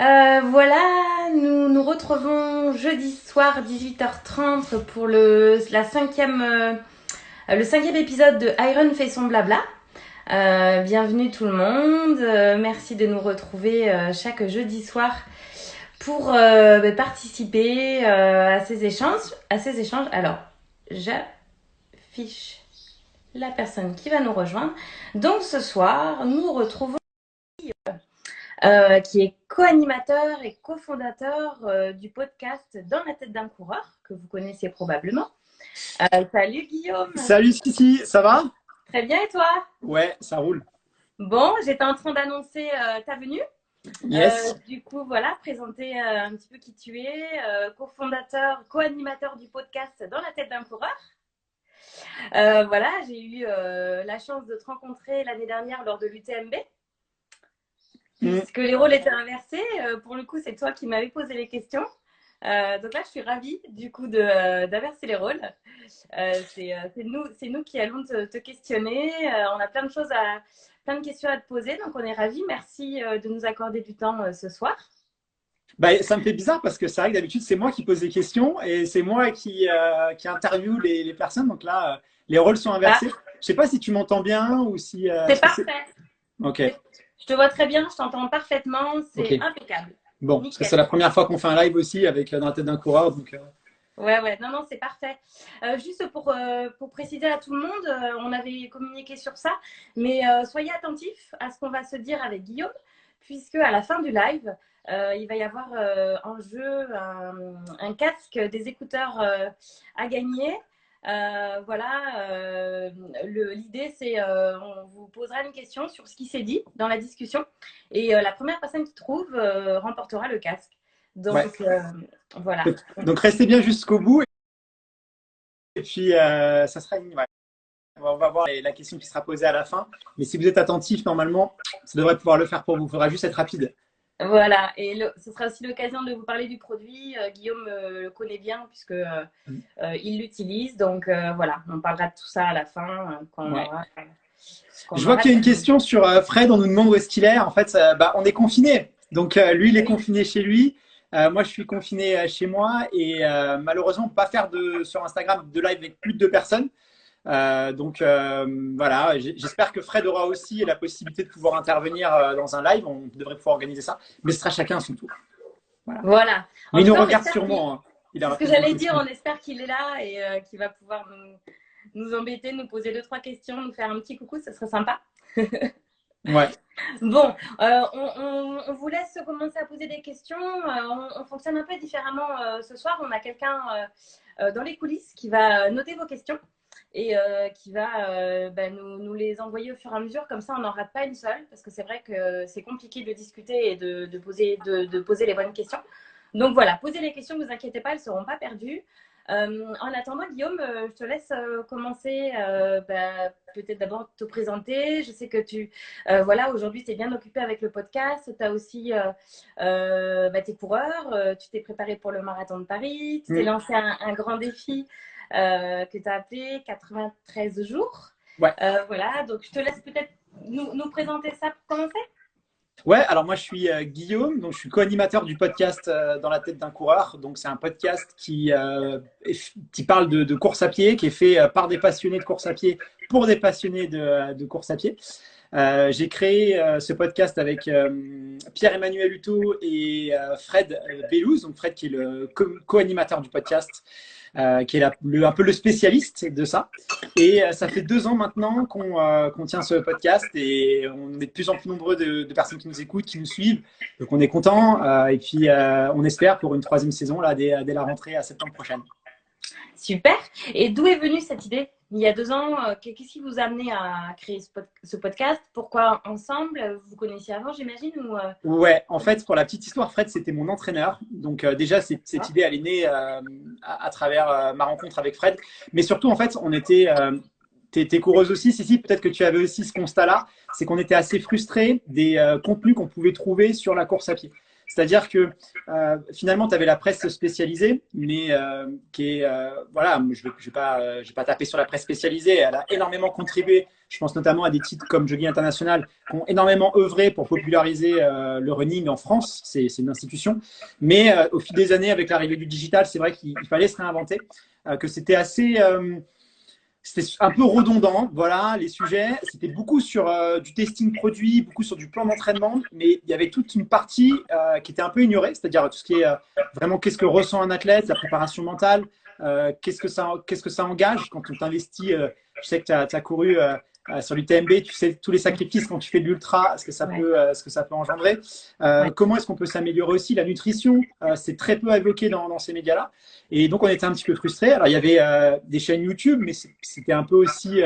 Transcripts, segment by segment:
Voilà, nous nous retrouvons jeudi soir 18h30 pour le cinquième épisode de Iron fait son blabla. Bienvenue tout le monde, merci de nous retrouver chaque jeudi soir pour participer à ces échanges. Alors, j'affiche la personne qui va nous rejoindre. Donc ce soir, nous retrouvons qui est co-animateur et cofondateur du podcast Dans la tête d'un coureur, que vous connaissez probablement. Salut Guillaume. Salut Sissi, ça va? Très bien et toi? Ouais, ça roule. Bon, j'étais en train d'annoncer ta venue. Yes. Du coup, voilà, présenter un petit peu qui tu es, cofondateur, co-animateur du podcast Dans la tête d'un coureur. Voilà, j'ai eu la chance de te rencontrer l'année dernière lors de l'UTMB. Puisque les rôles étaient inversés, pour le coup, c'est toi qui m'avais posé les questions. Donc là, je suis ravie du coup d'inverser les rôles. C'est nous qui allons te questionner. On a plein de questions à te poser, donc on est ravis. Merci de nous accorder du temps ce soir. Bah, ça me fait bizarre parce que c'est vrai que d'habitude, c'est moi qui pose les questions et c'est moi qui interviewe les personnes. Donc là, les rôles sont inversés. Je sais pas si tu m'entends bien ou si. C'est parfait. Ok. Je te vois très bien, je t'entends parfaitement, c'est impeccable. Bon, parce que c'est la première fois qu'on fait un live aussi avec Dans la tête d'un coureur. Donc, Ouais, non, c'est parfait. Juste pour préciser à tout le monde, on avait communiqué sur ça, mais soyez attentifs à ce qu'on va se dire avec Guillaume, puisque à la fin du live, il va y avoir en jeu un casque, des écouteurs à gagner. Voilà, l'idée c'est on vous posera une question sur ce qui s'est dit dans la discussion et la première personne qui trouve remportera le casque. Donc voilà. Donc restez bien jusqu'au bout et puis ça sera ouais. On va voir la question qui sera posée à la fin. Mais si vous êtes attentif, normalement, ça devrait pouvoir le faire pour vous. Il faudra juste être rapide. Voilà, et ce sera aussi l'occasion de vous parler du produit. Guillaume le connaît bien puisque il l'utilise. Donc voilà, on parlera de tout ça à la fin. Je vois qu'il y a une question sur Fred. On nous demande où est-ce qu'il est. En fait, on est confiné. Donc lui, il est confiné chez lui. Moi, je suis confiné chez moi. Et malheureusement, on ne peut pas faire sur Instagram de live avec plus de 2 personnes. Voilà, j'espère que Fred aura aussi la possibilité de pouvoir intervenir dans un live. On devrait pouvoir organiser ça, mais ce sera chacun à son tour. Voilà. Mais il nous regarde sûrement. C'est ce que j'allais dire, on espère qu'il est là et qu'il va pouvoir nous embêter, nous poser 2-3 questions, nous faire un petit coucou, ça serait sympa. Ouais. Bon, on vous laisse commencer à poser des questions. On fonctionne un peu différemment ce soir. On a quelqu'un dans les coulisses qui va noter vos questions et qui va nous les envoyer au fur et à mesure. Comme ça, on n'en rate pas une seule parce que c'est vrai que c'est compliqué de discuter et de poser les bonnes questions. Donc voilà, posez les questions, ne vous inquiétez pas, elles ne seront pas perdues. En attendant, Guillaume, je te laisse commencer. Peut-être d'abord te présenter. Je sais que voilà, aujourd'hui, tu es bien occupé avec le podcast. Tu as aussi tes coureurs. Tu t'es préparé pour le marathon de Paris. Tu t'es lancé un grand défi que tu as appelé 93 jours. Ouais. Voilà, donc je te laisse peut-être nous présenter ça pour commencer. Ouais, alors moi je suis Guillaume, donc je suis co-animateur du podcast Dans la tête d'un coureur. Donc c'est un podcast qui parle de course à pied, qui est fait par des passionnés de course à pied pour des passionnés de course à pied. J'ai créé ce podcast avec Pierre-Emmanuel Hutto et Fred Bellouz, donc Fred qui est le co-animateur du podcast. Qui est un peu le spécialiste de ça. Et ça fait 2 ans maintenant qu'on tient ce podcast et on est de plus en plus nombreux de personnes qui nous écoutent, qui nous suivent. Donc on est content et puis on espère pour une 3e saison là, dès la rentrée à septembre prochaine. Super. Et d'où est venue cette idée? Il y a 2 ans, qu'est-ce qui vous a amené à créer ce podcast? Pourquoi ensemble? Vous connaissiez avant, j'imagine Ouais, en fait, pour la petite histoire, Fred, c'était mon entraîneur. Donc déjà, cette idée, elle est née à travers ma rencontre avec Fred. Mais surtout, en fait, on était… T'es coureuse aussi, si, peut-être que tu avais aussi ce constat-là, c'est qu'on était assez frustrés des contenus qu'on pouvait trouver sur la course à pied. C'est-à-dire que finalement, tu avais la presse spécialisée, mais qui est, voilà, je vais pas taper sur la presse spécialisée. Elle a énormément contribué. Je pense notamment à des titres comme Jogging International qui ont énormément œuvré pour populariser le running en France. C'est une institution. Mais au fil des années, avec l'arrivée du digital, c'est vrai qu'il fallait se réinventer, que c'était assez c'était un peu redondant, voilà, les sujets. C'était beaucoup sur du testing produit, beaucoup sur du plan d'entraînement, mais il y avait toute une partie qui était un peu ignorée, c'est-à-dire tout ce qui est vraiment qu'est-ce que ressent un athlète, la préparation mentale, qu'est-ce que ça engage quand on t'investit. Je sais que tu as couru sur l'UTMB, tu sais tous les sacrifices quand tu fais de l'ultra, Ouais. ce que ça peut engendrer. Ouais. Comment est-ce qu'on peut s'améliorer aussi? La nutrition, c'est très peu évoqué dans ces médias-là. Et donc, on était un petit peu frustrés. Alors, il y avait des chaînes YouTube, mais c'était un peu aussi,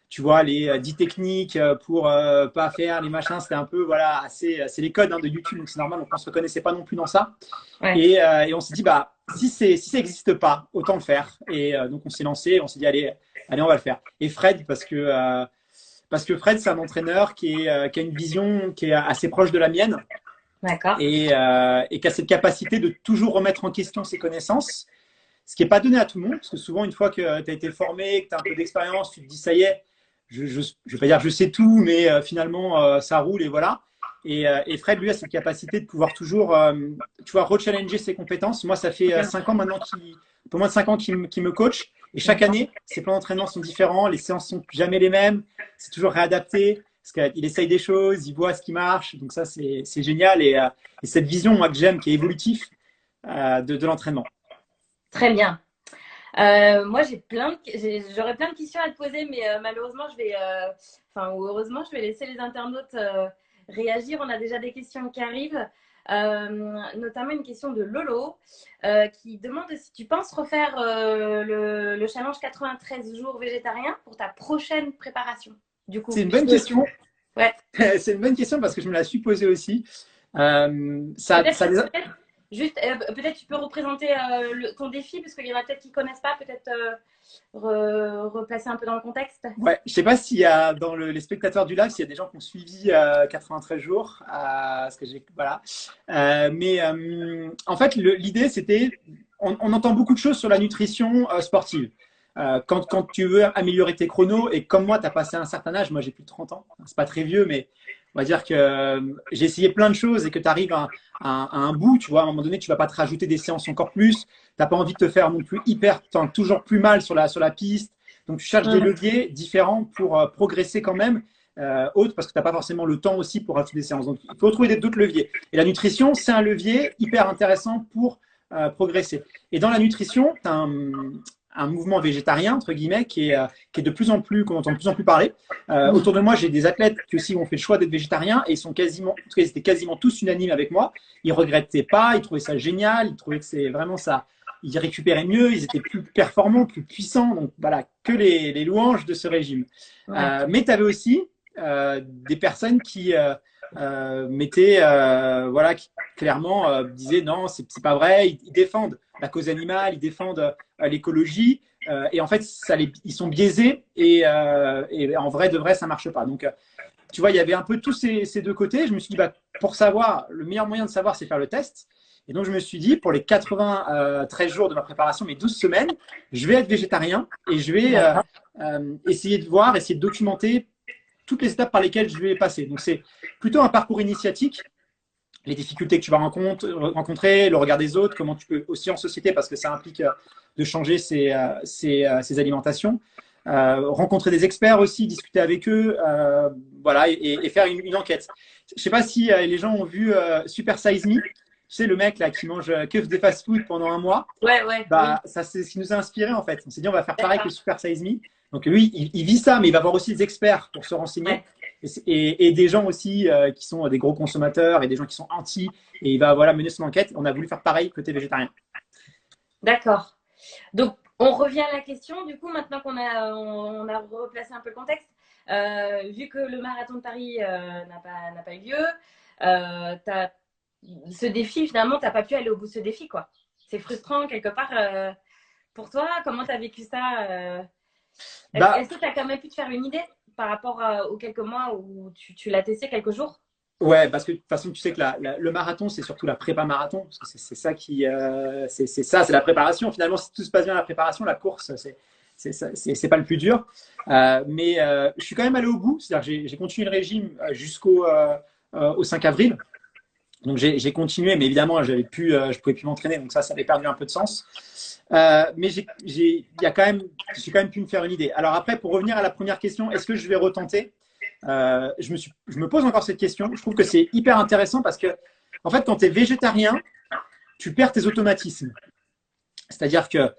tu vois, les 10 techniques pour pas faire les machins. C'était un peu, voilà, assez, c'est les codes de YouTube, donc c'est normal. Donc, on se reconnaissait pas non plus dans ça. Ouais. Et on s'est dit, bah, si ça n'existe pas, autant le faire. Et donc, on s'est lancé, on s'est dit, allez, on va le faire. Et Fred, parce que Fred, c'est un entraîneur qui a une vision qui est assez proche de la mienne D'accord. et qui a cette capacité de toujours remettre en question ses connaissances, ce qui n'est pas donné à tout le monde, parce que souvent, une fois que tu as été formé, que tu as un peu d'expérience, tu te dis, ça y est, je ne vais pas dire je sais tout, mais finalement, ça roule et voilà. Et Fred, lui, a cette capacité de pouvoir toujours, tu vois, rechallenger ses compétences. Moi, ça fait 5 ans maintenant, un peu moins de 5 ans qu'il me coach. Et chaque D'accord. année, ses plans d'entraînement sont différents, les séances sont jamais les mêmes, c'est toujours réadapté, parce qu'il essaye des choses, il voit ce qui marche, donc ça, c'est génial. Et cette vision, moi, que j'aime, qui est évolutif de l'entraînement. Très bien. Moi, j'aurais plein de questions à te poser, mais malheureusement, enfin, ou heureusement, je vais laisser les internautes réagir. On a déjà des questions qui arrivent, notamment une question de Lolo qui demande si tu penses refaire le challenge 93 jours végétarien pour ta prochaine préparation. Du coup, C'est une bonne puisque question. ouais, C'est une bonne question parce que je me la suis posée aussi. peut-être, Ça juste, peut-être tu peux représenter ton défi, parce qu'il y en a peut-être qui connaissent pas, peut-être replacer un peu dans le contexte. Ouais, je sais pas s'il y a dans les spectateurs du live, s'il y a des gens qui ont suivi 93 jours, parce que voilà. Mais en fait, l'idée c'était, on entend beaucoup de choses sur la nutrition sportive. Quand tu veux améliorer tes chronos, et comme moi, tu as passé un certain âge, moi j'ai plus de 30 ans, c'est pas très vieux, mais on va dire que j'ai essayé plein de choses et que tu arrives à un bout, tu vois, à un moment donné, tu vas pas te rajouter des séances encore plus, t'as pas envie de te faire non plus toujours plus mal sur la piste. Donc, tu cherches des Mhm. leviers différents pour progresser quand même, autres, parce que tu n'as pas forcément le temps aussi pour rajouter des séances. Donc, il faut trouver d'autres leviers. Et la nutrition, c'est un levier hyper intéressant pour progresser. Et dans la nutrition, tu as un mouvement végétarien, entre guillemets, qui est de plus en plus, qu'on entend de plus en plus parler. Autour de moi, j'ai des athlètes qui aussi ont fait le choix d'être végétariens et ils sont quasiment, en tout cas, ils étaient quasiment tous unanimes avec moi. Ils regrettaient pas, ils trouvaient ça génial, ils trouvaient que c'est vraiment ça. Ils récupéraient mieux, ils étaient plus performants, plus puissants. Donc voilà, que les louanges de ce régime. Ouais. Mais tu avais aussi des personnes qui mettaient, voilà, qui clairement disaient non, c'est pas vrai. Ils défendent la cause animale, ils défendent l'écologie. Et en fait, ils sont biaisés et en vrai de vrai, ça marche pas. Donc, tu vois, il y avait un peu tous ces deux côtés. Je me suis dit, bah, pour savoir, le meilleur moyen de savoir, c'est faire le test. Et donc, je me suis dit, pour les 93 jours de ma préparation, mes 12 semaines, je vais être végétarien et je vais D'accord. essayer de voir, essayer de documenter toutes les étapes par lesquelles je vais passer. Donc, c'est plutôt un parcours initiatique, les difficultés que tu vas rencontrer, le regard des autres, comment tu peux aussi en société, parce que ça implique de changer ses alimentations. Rencontrer des experts aussi, discuter avec eux, voilà, et faire une enquête. Je ne sais pas si les gens ont vu Super Size Me. Tu sais, le mec là qui mange que des fast-food pendant un mois. Ouais, ouais, oui. Bah, ça, c'est ce qui nous a inspiré en fait. On s'est dit, on va faire pareil que D'accord. Super Size Me. Donc lui, il vit ça, mais il va voir aussi des experts pour se renseigner Ouais. et des gens aussi qui sont des gros consommateurs et des gens qui sont anti. Et il va voilà, mener son enquête. On a voulu faire pareil côté végétarien. D'accord. Donc, on revient à la question, du coup, maintenant on a replacé un peu le contexte. Vu que le marathon de Paris n'a pas eu lieu, ce défi, finalement, tu n'as pas pu aller au bout de ce défi, quoi. C'est frustrant quelque part pour toi. Comment tu as vécu ça Bah, est-ce que tu as quand même pu te faire une idée par rapport aux quelques mois où tu l'as testé quelques jours? Ouais, parce que de toute façon, tu sais que le marathon, c'est surtout la prépa marathon. Parce que c'est ça qui, c'est ça, c'est la préparation. Finalement, si tout se passe bien la préparation, la course, c'est pas le plus dur. Mais je suis quand même allé au bout. C'est-à-dire que j'ai continué le régime jusqu'au au 5 avril. Donc j'ai continué, mais évidemment, je pouvais plus m'entraîner. Donc ça avait perdu un peu de sens. Mais j'ai quand même pu me faire une idée. Alors après, pour revenir à la première question, est-ce que je vais retenter? Je me pose encore cette question. Je trouve que c'est hyper intéressant parce que, en fait, quand tu es végétarien, tu perds tes automatismes. C'est-à-dire que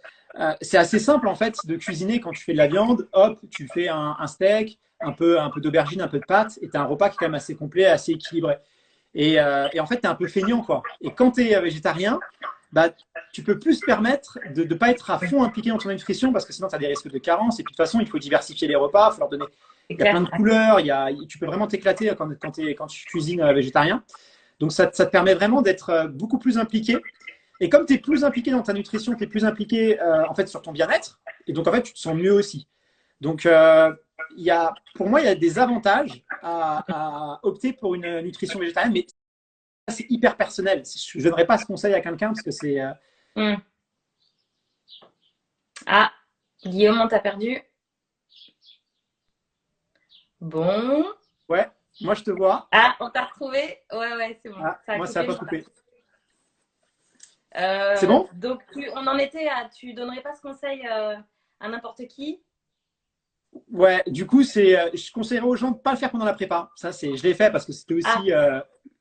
c'est assez simple, en fait, de cuisiner quand tu fais de la viande. Hop, tu fais un steak, un peu d'aubergine, un peu de pâte, et tu as un repas qui est quand même assez complet, assez équilibré. Et en fait, tu es un peu feignant, quoi. Et quand tu es végétarien, bah, tu peux plus te permettre de ne pas être à fond impliqué dans ton nutrition parce que sinon, tu as des risques de carence. Et puis, de toute façon, il faut diversifier les repas, il faut leur donner. C'est Il y a plein clair. de couleurs, tu peux vraiment t'éclater quand tu cuisines végétarien. Donc, ça te permet vraiment d'être beaucoup plus impliqué. Et comme tu es plus impliqué dans ta nutrition, tu es plus impliqué en fait, sur ton bien-être. Et donc, en fait, tu te sens mieux aussi. Donc, pour moi, il y a des avantages à opter pour une nutrition végétarienne, mais c'est hyper personnel. Je ne donnerais pas ce conseil à quelqu'un parce que c'est. Hmm. Ah, Guillaume, on t'a perdu. Bon. Ouais, moi je te vois. Ah, on t'a retrouvé. Ouais, ouais, c'est bon. Ah, Ça a moi ça n'a coupé. pas coupé. C'est bon? Donc, on en était à, tu donnerais pas ce conseil à n'importe qui? Ouais, du coup, je conseillerais aux gens de ne pas le faire pendant la prépa. Je l'ai fait parce que c'était Ah, aussi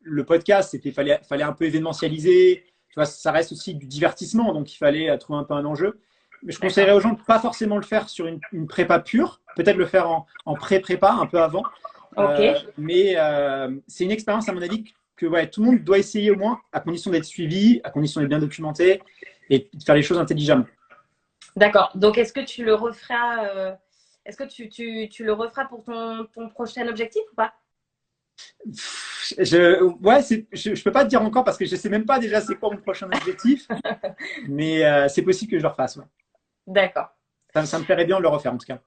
le podcast, fallait un peu événementialiser. Tu vois, ça reste aussi du divertissement, donc il fallait trouver un peu un enjeu. Mais je conseillerais d'accord. aux gens de pas forcément le faire sur une prépa pure, peut-être le faire en pré-prépa, un peu avant. Ok. Mais c'est une expérience, à mon avis, que ouais, tout le monde doit essayer au moins, à condition d'être suivi, à condition d'être bien documenté et de faire les choses intelligemment. D'accord. Donc, est-ce que tu le referas, est-ce que tu le referas pour ton prochain objectif ou pas? Ouais, je peux pas te dire encore parce que je sais même pas déjà c'est quoi mon prochain objectif, mais c'est possible que je le refasse. Ouais. D'accord. Ça me plairait bien de le refaire en tout cas.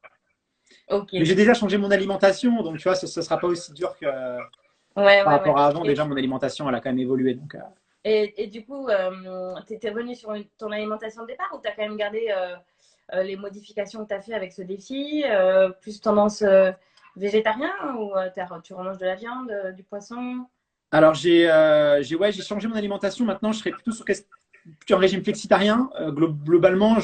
Ok. Mais j'ai déjà changé mon alimentation, donc tu vois, ce sera pas aussi dur que Ouais, par ouais, ouais. rapport à avant. Déjà, mon alimentation, elle a quand même évolué. Donc, Et du coup, tu étais revenu sur ton alimentation de départ ou tu as quand même gardé les modifications que tu as fait avec ce défi, plus tendance végétarien ou tu remanges de la viande, du poisson? Alors, ouais, j'ai changé mon alimentation. Maintenant, je serais plutôt sur un régime flexitarien. Globalement,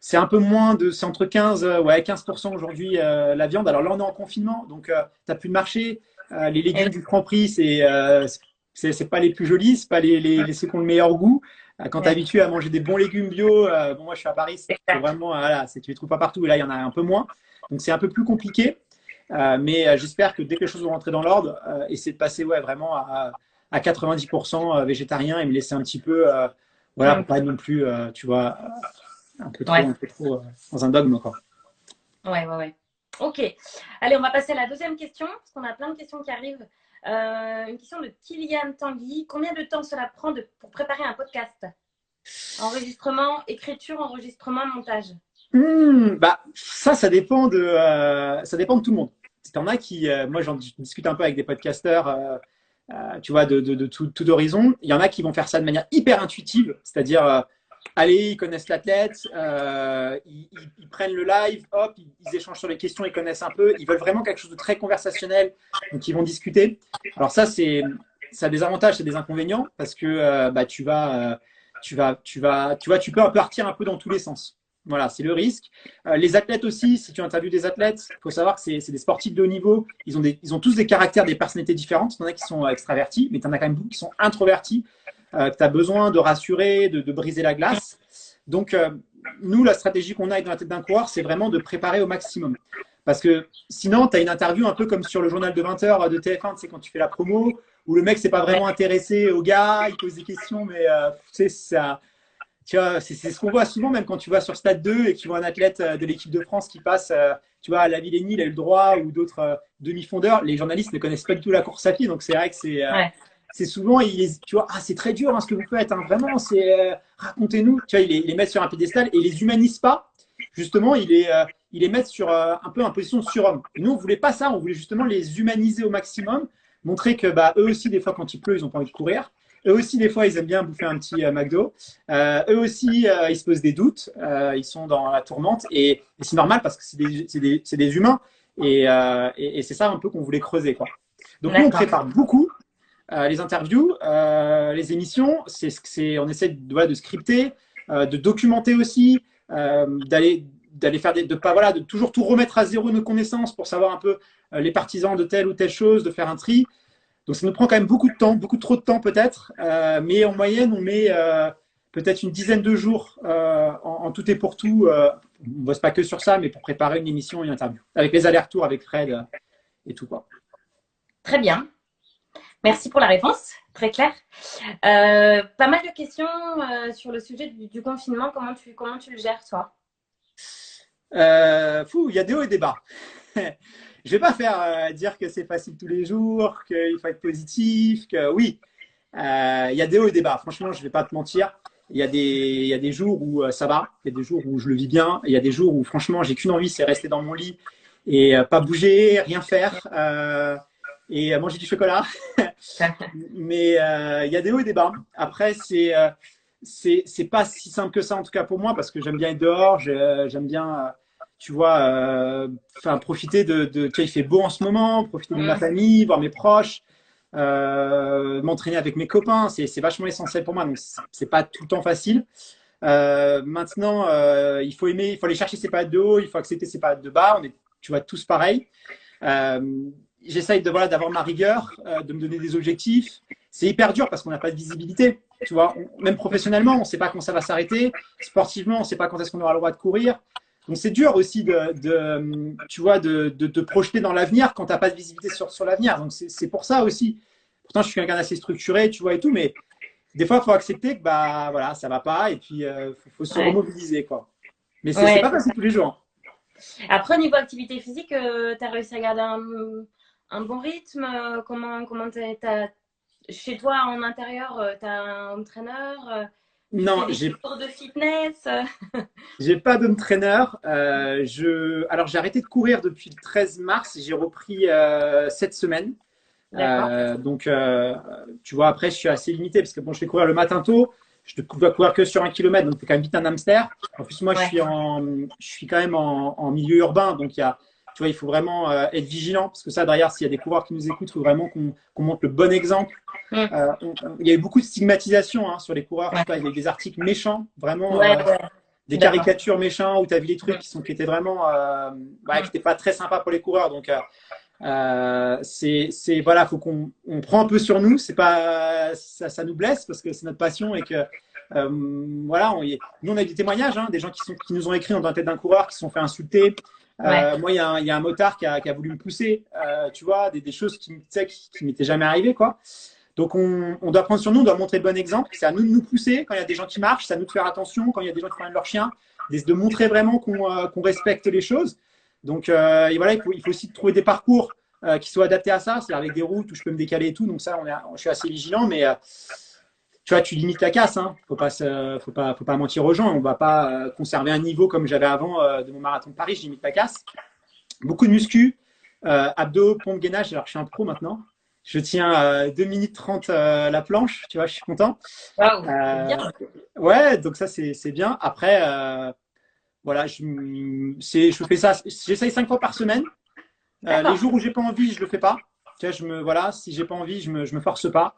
c'est un peu moins c'est entre 15, ouais, 15% aujourd'hui la viande. Alors là, on est en confinement, donc tu n'as plus de marché. Les Eh légumes oui, du Franprix, c'est pas les plus jolis, c'est pas ceux qui ont le meilleur goût. Quand tu es ouais, habitué à manger des bons légumes bio, bon, moi je suis à Paris, c'est c'est clair. vraiment, voilà, tu les trouves pas partout. Et là, il y en a un peu moins. Donc c'est un peu plus compliqué. Mais j'espère que dès que les choses vont rentrer dans l'ordre, essayer de passer ouais, vraiment à 90% végétarien et me laisser un petit peu, voilà, Mm. pour pas être non plus, tu vois, Ouais, un peu trop dans un dogme, quoi. ouais, ouais, ouais. Ok. Allez, on va passer à la deuxième question, parce qu'on a plein de questions qui arrivent. Une question de Kylian Tanguy. Combien de temps cela prend pour préparer un podcast? Enregistrement, écriture, enregistrement, montage. Bah, ça dépend de tout le monde. T'en as qui, moi, j'en discute un peu avec des podcasteurs, tu vois, de tout horizon. Il y en a qui vont faire ça de manière hyper intuitive, c'est-à-dire, allez, ils connaissent l'athlète, ils prennent le live, hop, ils échangent sur les questions, ils connaissent un peu, ils veulent vraiment quelque chose de très conversationnel, donc ils vont discuter. Alors ça a des avantages, c'est des inconvénients, parce que bah, tu peux un peu partir un peu dans tous les sens. Voilà, c'est le risque. Les athlètes aussi, si tu interviews des athlètes, il faut savoir que c'est des sportifs de haut niveau. Ils ont tous des caractères, des personnalités différentes. Il y en a qui sont extravertis, mais tu en as quand même beaucoup qui sont introvertis, que tu as besoin de rassurer, de briser la glace. Donc, nous, la stratégie qu'on a dans la tête d'un coureur, c'est vraiment de préparer au maximum. Parce que sinon, tu as une interview un peu comme sur le journal de 20 heures de TF1, tu sais, quand tu fais la promo, où le mec s'est pas Ouais, vraiment intéressé au gars, il pose des questions, mais tu sais, tu vois, c'est ce qu'on voit souvent, même quand tu vas sur Stade 2 et que tu vois un athlète de l'équipe de France qui passe, tu vois, à la Villény, il a eu le droit, ou d'autres demi-fondeurs, les journalistes ne connaissent pas du tout la course à pied, donc c'est vrai que ouais, c'est souvent, tu vois, ah, c'est très dur hein, ce que vous faites, hein, vraiment, racontez-nous, tu vois, ils les mettent sur un piédestal et ils les humanisent pas, justement, ils les mettent sur un peu en position de surhomme. Et nous, on voulait pas ça, on voulait justement les humaniser au maximum montrer que bah, eux aussi, des fois, quand il pleut, ils n'ont pas envie de courir. Eux aussi, des fois, ils aiment bien bouffer un petit McDo. Eux aussi, ils se posent des doutes. Ils sont dans la tourmente. Et c'est normal parce que c'est des humains. Et c'est ça un peu qu'on voulait creuser, quoi. Donc, nous, on D'accord. prépare beaucoup les interviews, les émissions. On essaie voilà, de scripter, de documenter aussi, d'aller faire de pas voilà, de toujours tout remettre à zéro nos connaissances pour savoir un peu les partisans de telle ou telle chose, de faire un tri. Donc ça nous prend quand même beaucoup de temps, beaucoup trop de temps peut-être, mais en moyenne on met peut-être une dizaine de jours en tout et pour tout. On ne bosse pas que sur ça, mais pour préparer une émission et une interview, avec les allers-retours avec Fred et tout quoi. Très bien. Merci pour la réponse, très claire. Pas mal de questions sur le sujet du confinement. Comment tu le gères, toi? Il y a des hauts et des bas. Je vais pas faire dire que c'est facile tous les jours, qu'il faut être positif, que oui, il y a des hauts et des bas. Franchement, je vais pas te mentir. Il y a des jours où ça va, il y a des jours où je le vis bien, il y a des jours où franchement j'ai qu'une envie, c'est rester dans mon lit et pas bouger, rien faire et manger du chocolat. Mais il y a des hauts et des bas. Après, c'est pas si simple que ça en tout cas pour moi parce que j'aime bien être dehors, j'aime bien tu vois, profiter tu vois, il fait beau en ce moment, profiter de ma famille, voir mes proches, m'entraîner avec mes copains, c'est vachement essentiel pour moi, donc c'est pas tout le temps facile. Maintenant, il faut aimer, il faut aller chercher ses périodes de haut, il faut accepter ses périodes de bas, on est, tu vois, tous pareils. J'essaye de voilà d'avoir ma rigueur, de me donner des objectifs. C'est hyper dur parce qu'on n'a pas de visibilité. Tu vois, même professionnellement, on ne sait pas quand ça va s'arrêter. Sportivement, on ne sait pas quand est-ce qu'on aura le droit de courir. Donc c'est dur aussi tu vois, de projeter dans l'avenir quand tu n'as pas de visibilité sur l'avenir. Donc c'est pour ça aussi. Pourtant, je suis quelqu'un d'assez structuré, tu vois, et tout, mais des fois, il faut accepter que bah voilà, ça va pas, et puis faut se Ouais. remobiliser, quoi. Mais c'est Ouais. pas facile tous les jours. Après, niveau activité physique, tu as réussi à garder un bon rythme. Chez toi, en intérieur, tu as un home trainer. Tu fais Non, des cours de fitness. j'ai pas d'home trainer. Alors, j'ai arrêté de courir depuis le 13 mars. J'ai repris cette semaine. D'accord. Tu vois, après, je suis assez limité parce que bon, je vais courir le matin tôt. Je ne dois courir que sur 1 kilomètre, donc c'est quand même vite un hamster. En plus, moi, Ouais. je suis quand même en milieu urbain, donc tu vois, il faut vraiment être vigilant parce que ça, derrière, s'il y a des coureurs qui nous écoutent, il faut vraiment qu'on montre le bon exemple. Mm. Il y a eu beaucoup de stigmatisation sur les coureurs. Je sais Ouais. pas, il y a eu des articles méchants, vraiment. Ouais, ouais. Je Des suis d'accord. caricatures méchants où tu as vu des trucs qui étaient vraiment qui Mm. n'étaient pas très sympas pour les coureurs. Donc, voilà, faut on prend un peu sur nous. C'est pas ça nous blesse parce que c'est notre passion et que voilà, nous on a eu des témoignages, des gens qui nous ont écrit dans la tête d'un coureur, qui se sont fait insulter. Ouais. Moi, il y a un motard qui a voulu me pousser, tu vois, des choses qui m'étaient jamais arrivées, quoi. Donc, on doit prendre sur nous, on doit montrer le bon exemple. C'est à nous de nous pousser quand il y a des gens qui marchent, c'est à nous de faire attention quand il y a des gens qui prennent leur chien, de montrer vraiment qu'on respecte les choses. Donc, et voilà, il faut aussi trouver des parcours qui soient adaptés à ça, c'est-à-dire avec des routes où je peux me décaler et tout. Donc, ça, je suis assez vigilant, mais tu vois, tu limites la casse. Faut pas mentir aux gens. On ne va pas conserver un niveau comme j'avais avant de mon marathon de Paris. Je limite la casse. Beaucoup de muscu, abdos, pompe, gainage. Alors, je suis un pro maintenant. Je tiens 2 minutes 30 la planche, tu vois, je suis content. Waouh, c'est Euh, bien. ouais, donc ça, c'est bien. Après, voilà, je fais ça, j'essaye 5 fois par semaine. Les D'accord. jours où j'ai pas envie, je le fais pas. Tu vois, voilà, si j'ai pas envie, je me force pas.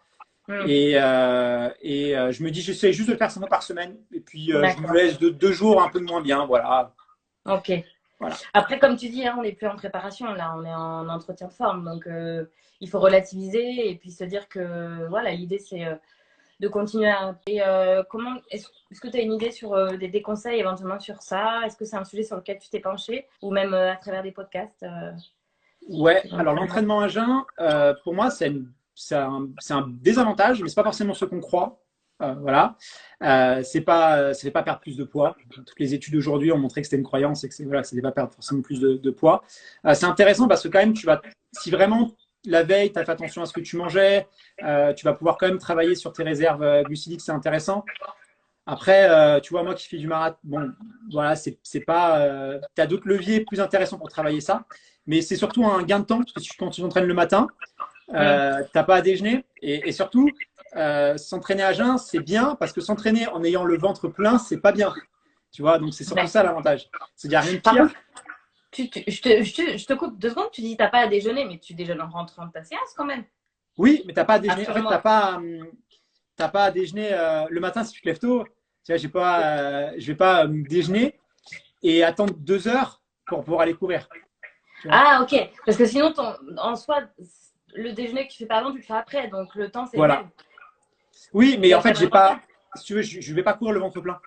Mm. Et je me dis, j'essaie juste de le faire 5 fois par semaine. Et puis, je me D'accord. laisse 2 jours un peu moins bien. Voilà. Ok. Voilà. Après, comme tu dis, on n'est plus en préparation, là, on est en entretien de forme. Donc, il faut relativiser et puis se dire que voilà, l'idée, c'est de continuer à. Et est-ce que tu as une idée sur des conseils éventuellement sur ça? Est-ce que c'est un sujet sur lequel tu t'es penché ou même à travers des podcasts Ouais, alors éventuellement. l'entraînement à jeun, pour moi, c'est un désavantage, mais c'est pas forcément ce qu'on croit. Voilà. Ça fait pas perdre plus de poids. Toutes les études aujourd'hui ont montré que c'était une croyance et que voilà, ça ne fait pas perdre forcément plus de poids. C'est intéressant parce que quand même, si vraiment la veille, tu as fait attention à ce que tu mangeais, tu vas pouvoir quand même travailler sur tes réserves glucidiques, c'est intéressant. Après, tu vois, moi qui fais du marathon, bon, voilà, c'est pas. Tu as d'autres leviers plus intéressants pour travailler ça, mais c'est surtout un gain de temps parce que quand tu t'entraînes le matin, Mm. t'as pas à déjeuner. Et surtout, s'entraîner à jeun, c'est bien parce que s'entraîner en ayant le ventre plein, c'est pas bien. Tu vois, donc c'est surtout Ouais. ça l'avantage. C'est-à-dire rien de Par pire. contre, je te coupe 2 secondes, tu dis t'as pas à déjeuner, mais tu déjeunes en rentrant de ta séance quand même. Oui, mais t'as pas à déjeuner. En fait, Assure-moi. t'as pas à déjeuner le matin si tu te lèves tôt. Tu vois, je vais pas déjeuner et attendre 2 heures pour pouvoir aller courir. Tu vois. Ah, ok. Parce que sinon, en soi, le déjeuner que tu fais pas avant, tu le fais après. Donc le temps, c'est le Voilà. même. Oui, Tu mais en fait, gagnes j'ai vraiment pas. pas. Si tu veux, je vais pas courir le ventre plein.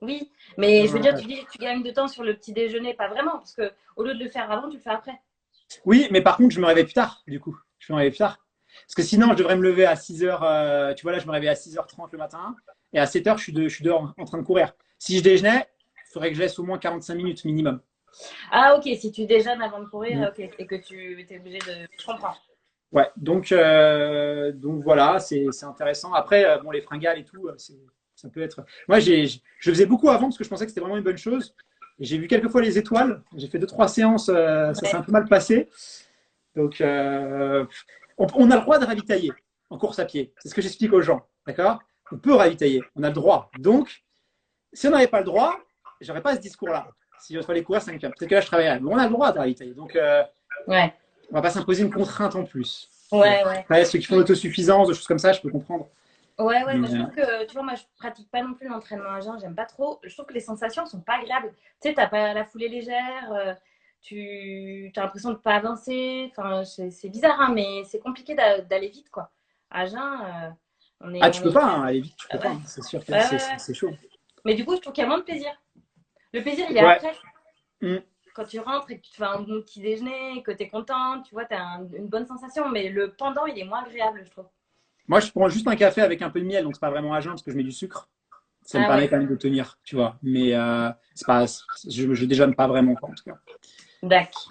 Oui, C'est mais un je veux dire, avantage. tu dis que tu gagnes de temps sur le petit déjeuner, pas vraiment, parce que au lieu de le faire avant, tu le fais après. Oui, mais par contre, je me réveille plus tard, du coup. Je me réveille plus tard. Parce que sinon, je devrais me lever à 6h. Tu vois, là, je me réveille à 6h30 le matin. Et à 7h, je suis dehors en train de courir. Si je déjeunais, il faudrait que je laisse au moins 45 minutes minimum. Ah, ok, si tu déjeunes avant de courir, Mm. ok, et que tu es obligé de. Je comprends. Ouais, donc voilà, c'est intéressant. Après, bon, les fringales et tout, ça peut être. Moi, je le faisais beaucoup avant parce que je pensais que c'était vraiment une bonne chose. Et j'ai vu quelques fois les étoiles. J'ai fait 2, 3 séances, ça s'est Ouais. un peu mal passé. Donc, on a le droit de ravitailler en course à pied. C'est ce que j'explique aux gens. D'accord. On peut ravitailler. On a le droit. Donc, si on n'avait pas le droit, j'aurais pas ce discours-là. Si je fallait courir 5 km, peut-être que là, je travaillerais. Mais on a le droit de ravitailler. Donc, Ouais, on va pas s'imposer une contrainte en plus. Tu vois. ouais, ouais. Après, ceux qui font l'autosuffisance, des choses comme ça, je peux comprendre. Ouais, ouais, Mais, mais je trouve que, tu vois, moi, je pratique pas non plus l'entraînement à jeun, j'aime pas trop. Je trouve que les sensations sont pas agréables. Tu sais, t'as pas la foulée légère, tu as l'impression de pas avancer. Enfin, c'est bizarre, hein, mais c'est compliqué d'aller vite, quoi. À jeun, on est, ah, on tu peux est. pas hein, aller vite, tu peux Ouais, pas. Hein. C'est sûr que ouais, ouais, ouais. c'est chaud. Mais du coup, je trouve qu'il y a moins de plaisir. Le plaisir, il est Ouais. après. Mm. Quand tu rentres et que tu te fais un bon petit déjeuner, que tu es content, tu vois, tu as une bonne sensation. Mais le pendant, il est moins agréable, je trouve. Moi, je prends juste un café avec un peu de miel, donc c'est pas vraiment à jeun parce que je mets du sucre. Ça me Ah permet ouais, quand même de tenir, tu vois. Mais c'est pas, je déjeune pas vraiment, quoi, en tout cas. d'accord.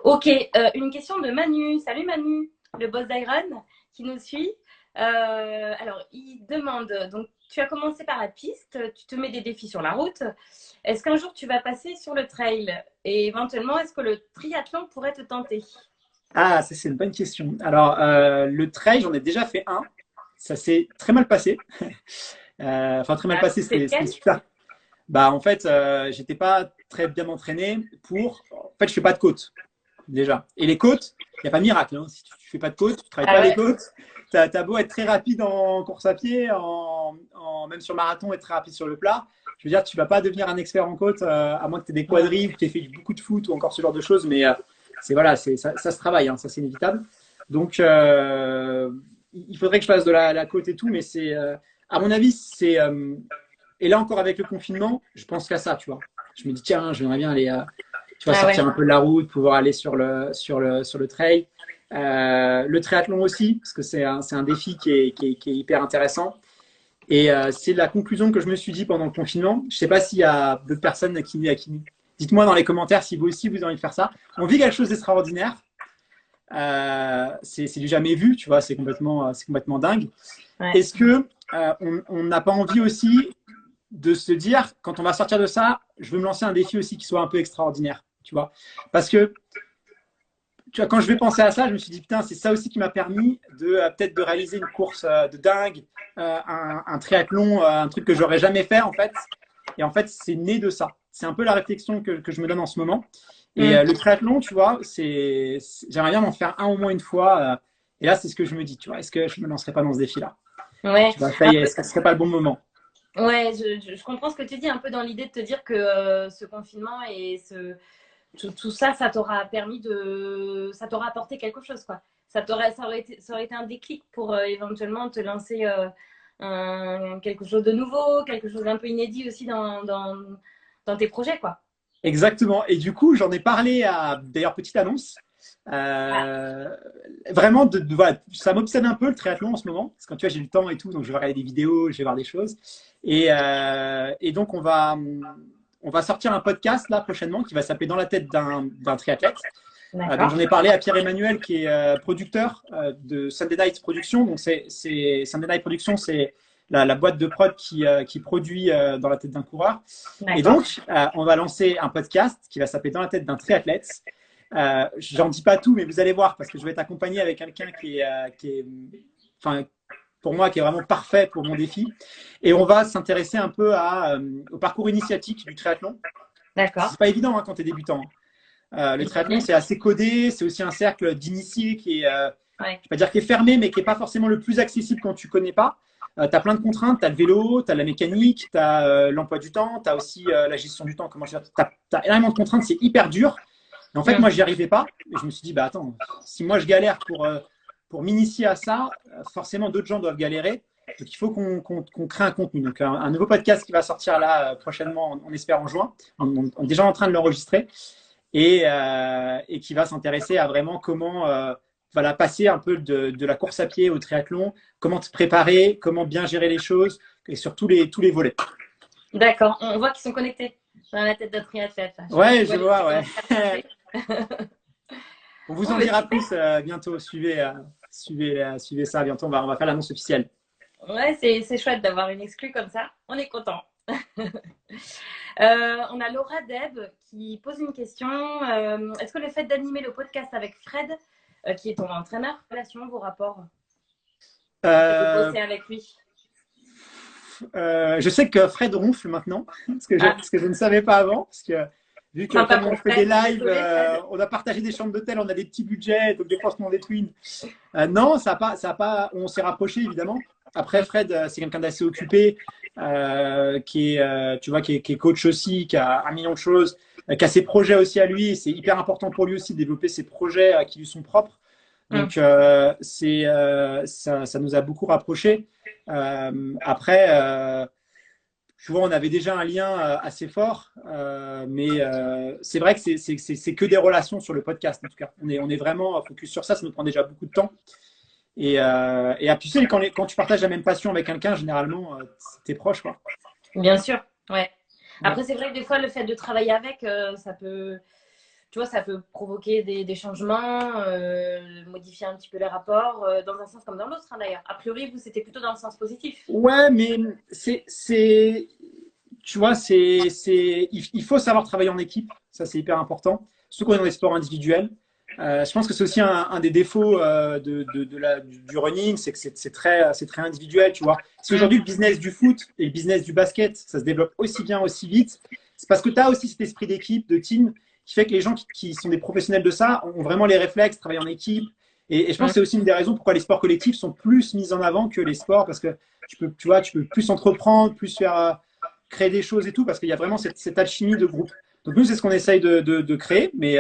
Ok, une question de Manu. Salut Manu, le boss d'Iron qui nous suit. Alors, il demande, donc tu as commencé par la piste, tu te mets des défis sur la route. Est-ce qu'un jour tu vas passer sur le trail? Et éventuellement, est-ce que le triathlon pourrait te tenter? Ah, ça, c'est une bonne question. Alors, le trail, j'en ai déjà fait un. Ça s'est très mal passé. Enfin, très mal Ah, passé, c'est c'était lequel? super. Bah, en fait, j'étais pas très bien entraîné pour. En fait, je fais pas de côte, déjà. Et les côtes, il n'y a pas miracle. Hein. Si tu fais pas de côte, tu travailles Ah pas les ouais? côtes, t'as beau être très rapide en course à pied, même sur marathon, être très rapide sur le plat. Je veux dire, tu vas pas devenir un expert en côte, à moins que tu aies des Non. quadrilles, que tu aies fait beaucoup de foot ou encore ce genre de choses. Mais c'est voilà, ça se travaille, hein, ça c'est inévitable. Donc, il faudrait que je fasse de la côte et tout, mais à mon avis, et là encore avec le confinement, je pense qu'à ça, tu vois. Je me dis, tiens, j'aimerais bien aller, tu vois, Ah ouais. sortir un peu de la route, pouvoir aller sur le trail. Le triathlon aussi, parce que c'est un défi qui est hyper intéressant. Et c'est la conclusion que je me suis dit pendant le confinement. Je ne sais pas s'il y a d'autres personnes qui. Dites-moi dans les commentaires si vous aussi vous avez envie de faire ça. On vit quelque chose d'extraordinaire. C'est du jamais vu, tu vois, c'est complètement dingue. Ouais. Est-ce que on n'a pas envie aussi de se dire, quand on va sortir de ça, je veux me lancer un défi aussi qui soit un peu extraordinaire, tu vois. Parce que, tu vois, quand je vais penser à ça, je me suis dit, putain, c'est ça aussi qui m'a permis de peut-être de réaliser une course de dingue, un triathlon, un truc que j'aurais jamais fait, en fait. Et en fait, c'est né de ça. C'est un peu la réflexion que je me donne en ce moment. Et Mm. le triathlon, tu vois, j'aimerais bien en faire un au moins une fois. Et là, c'est ce que je me dis, tu vois, est-ce que je me lancerai pas dans ce défi-là? Ouais. Tu vois, ça y est, est-ce que ce serait pas le bon moment? Ouais, je comprends ce que tu dis, un peu dans l'idée de te dire que ce confinement et tout ça, ça t'aura permis ça t'aura apporté quelque chose, quoi. Ça aurait été un déclic pour éventuellement te lancer quelque chose de nouveau, quelque chose d'un peu inédit aussi dans tes projets, quoi. Exactement. Et du coup, j'en ai parlé d'ailleurs, petite annonce. Ah, Euh, Vraiment, voilà, ça m'obsède un peu le triathlon en ce moment. Parce que quand tu vois, j'ai le temps et tout, donc je vais regarder des vidéos, je vais voir des choses. Et donc, on va sortir un podcast là prochainement qui va s'appeler Dans la tête d'un triathlète. Donc, d'accord. j'en ai parlé à Pierre-Emmanuel qui est producteur de Sunday Night Productions. Donc, Sunday Night Productions, c'est la boîte de prod qui produit Dans la tête d'un coureur. Et D'accord. donc, on va lancer un podcast qui va s'appeler Dans la tête d'un triathlète. J'en dis pas tout, mais vous allez voir parce que je vais être accompagné avec quelqu'un enfin, pour moi, qui est vraiment parfait pour mon défi. Et on va s'intéresser un peu au parcours initiatique du triathlon. D'accord. C'est pas évident hein, quand tu es débutant. Le triathlon, c'est assez codé. C'est aussi un cercle d'initiés qui est, je vais pas dire qui est fermé, mais qui est pas forcément le plus accessible quand tu connais pas. Tu as plein de contraintes. Tu as le vélo, tu as la mécanique, tu as l'emploi du temps, tu as aussi la gestion du temps. Comment je veux dire, tu as énormément de contraintes. C'est hyper dur. Et en fait, moi, j'y arrivais pas. Et je me suis dit, bah attends, si moi je galère pour m'initier à ça, forcément d'autres gens doivent galérer. Donc il faut qu'on crée un contenu. Donc un nouveau podcast qui va sortir là prochainement, on espère en juin. On est déjà en train de l'enregistrer et qui va s'intéresser à vraiment comment voilà, passer un peu de la course à pied au triathlon, comment te préparer, comment bien gérer les choses et sur tous les volets. D'accord, on voit qu'ils sont connectés dans la tête d'un triathlète. Ouais, je vois, ouais. On vous en dira plus bientôt. Suivez ça bientôt. On va faire l'annonce officielle. Ouais, c'est chouette d'avoir une exclue comme ça. On est content. On a Laura Deb qui pose une question. Est-ce que le fait d'animer le podcast avec Fred, qui est ton entraîneur, relation vos rapports de bosser avec lui? Je sais que Fred ronfle maintenant, ce que je ne savais pas avant, parce que vu que comme on fait des lives, on a partagé des chambres d'hôtel, on a des petits budgets, donc des fois on détruit. Non, ça a pas, on s'est rapproché évidemment. Après, Fred, c'est quelqu'un d'assez occupé, qui est coach aussi, qui a un million de choses, qui a ses projets aussi à lui. Et c'est hyper important pour lui aussi de développer ses projets qui lui sont propres. Donc, ça nous a beaucoup rapprochés. Après, tu vois, on avait déjà un lien assez fort, mais c'est vrai que c'est que des relations sur le podcast. En tout cas, on est vraiment focus sur ça. Ça nous prend déjà beaucoup de temps. Et tu sais, quand tu partages la même passion avec quelqu'un, généralement, t'es proche, quoi. Bien sûr, ouais. Après, c'est vrai que des fois, le fait de travailler avec, ça peut, tu vois, ça peut provoquer des changements, modifier un petit peu les rapports, dans un sens comme dans l'autre, hein, d'ailleurs. A priori, vous, c'était plutôt dans le sens positif. Ouais, mais tu vois, il faut savoir travailler en équipe. Ça, c'est hyper important. Surtout quand on est dans les sports individuels. Je pense que c'est aussi un des défauts du running, c'est que c'est très individuel, tu vois. Si aujourd'hui le business du foot et le business du basket, ça se développe aussi bien, aussi vite, c'est parce que tu as aussi cet esprit d'équipe, de team, qui fait que les gens qui sont des professionnels de ça ont vraiment les réflexes, travaillent en équipe. Et je pense que c'est aussi une des raisons pourquoi les sports collectifs sont plus mis en avant que les sports, parce que tu peux plus entreprendre, plus faire créer des choses et tout, parce qu'il y a vraiment cette alchimie de groupe. Donc nous, c'est ce qu'on essaye de créer, mais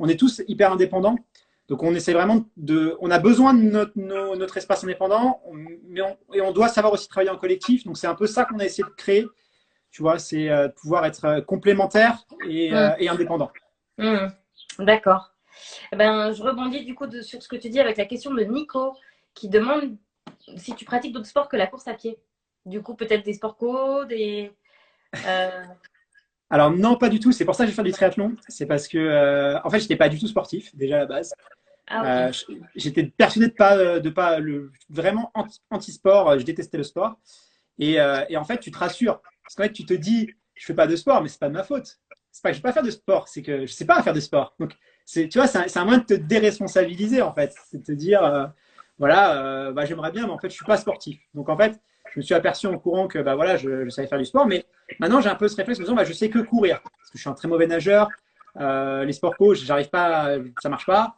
on est tous hyper indépendants. Donc on essaie vraiment on a besoin de notre espace indépendant, et on doit savoir aussi travailler en collectif. Donc c'est un peu ça qu'on a essayé de créer. Tu vois, c'est pouvoir être complémentaire et indépendant. D'accord. Ben, je rebondis du coup sur ce que tu dis avec la question de Nico qui demande si tu pratiques d'autres sports que la course à pied. Du coup, peut-être des sports co, Alors non, pas du tout. C'est pour ça que je vais faire du triathlon. C'est parce que, en fait, j'étais pas du tout sportif déjà à la base. Ah, okay. J'étais persuadé de pas vraiment anti-sport. Je détestais le sport. Et en fait, tu te rassures. Parce qu'en fait, tu te dis, je fais pas de sport, mais c'est pas de ma faute. C'est pas que je vais pas faire de sport, c'est que je sais pas faire de sport. Donc, tu vois, c'est un moyen de te déresponsabiliser, en fait. C'est de te dire, voilà, bah, j'aimerais bien, mais en fait, je suis pas sportif. Donc, en fait, je me suis aperçu en courant que, bah, voilà, je savais faire du sport, mais maintenant, j'ai un peu ce réflexe en me disant, bah, je sais que courir. Parce que je suis un très mauvais nageur. Les sports co, j'arrive pas, ça marche pas.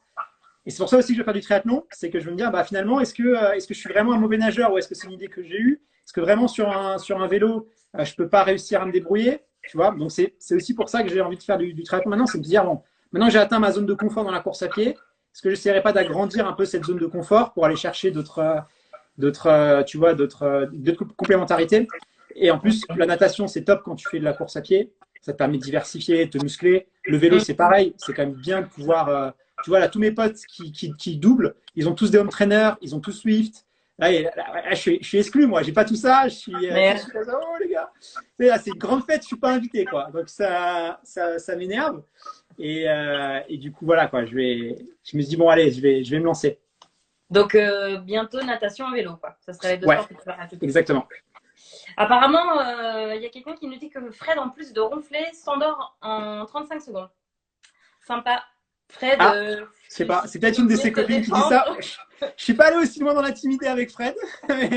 Et c'est pour ça aussi que je vais faire du triathlon, c'est que je veux me dire, bah, finalement, est-ce que je suis vraiment un mauvais nageur ou est-ce que c'est une idée que j'ai eue? Est-ce que vraiment sur un vélo, je peux pas réussir à me débrouiller? Tu vois, donc c'est aussi pour ça que j'ai envie de faire du triathlon maintenant, c'est de me dire, bon, maintenant que j'ai atteint ma zone de confort dans la course à pied, est-ce que je n'essaierai pas d'agrandir un peu cette zone de confort pour aller chercher d'autres complémentarités? Et en plus, la natation, c'est top quand tu fais de la course à pied. Ça te permet de diversifier, de te muscler. Le vélo, c'est pareil. C'est quand même bien de pouvoir. Tu vois, là, tous mes potes qui doublent, ils ont tous des home trainers, ils ont tous Swift. Là, je suis exclu, moi. J'ai pas tout ça. Je suis oh, les gars. C'est une grande fête, je suis pas invité, quoi. Donc, ça m'énerve. Et du coup, voilà, quoi. Je me suis dit, bon, allez, je vais me lancer. Donc, bientôt, natation et vélo, quoi. Ça serait les deux sports que tu vas rajouter. Exactement. Apparemment, y a quelqu'un qui nous dit que Fred, en plus de ronfler, s'endort en 35 secondes. Sympa. Fred, Ah, je sais pas, c'est peut-être une de ses te copines qui dit ça. défendre. Je suis pas allé aussi loin dans l'intimité avec Fred, mais,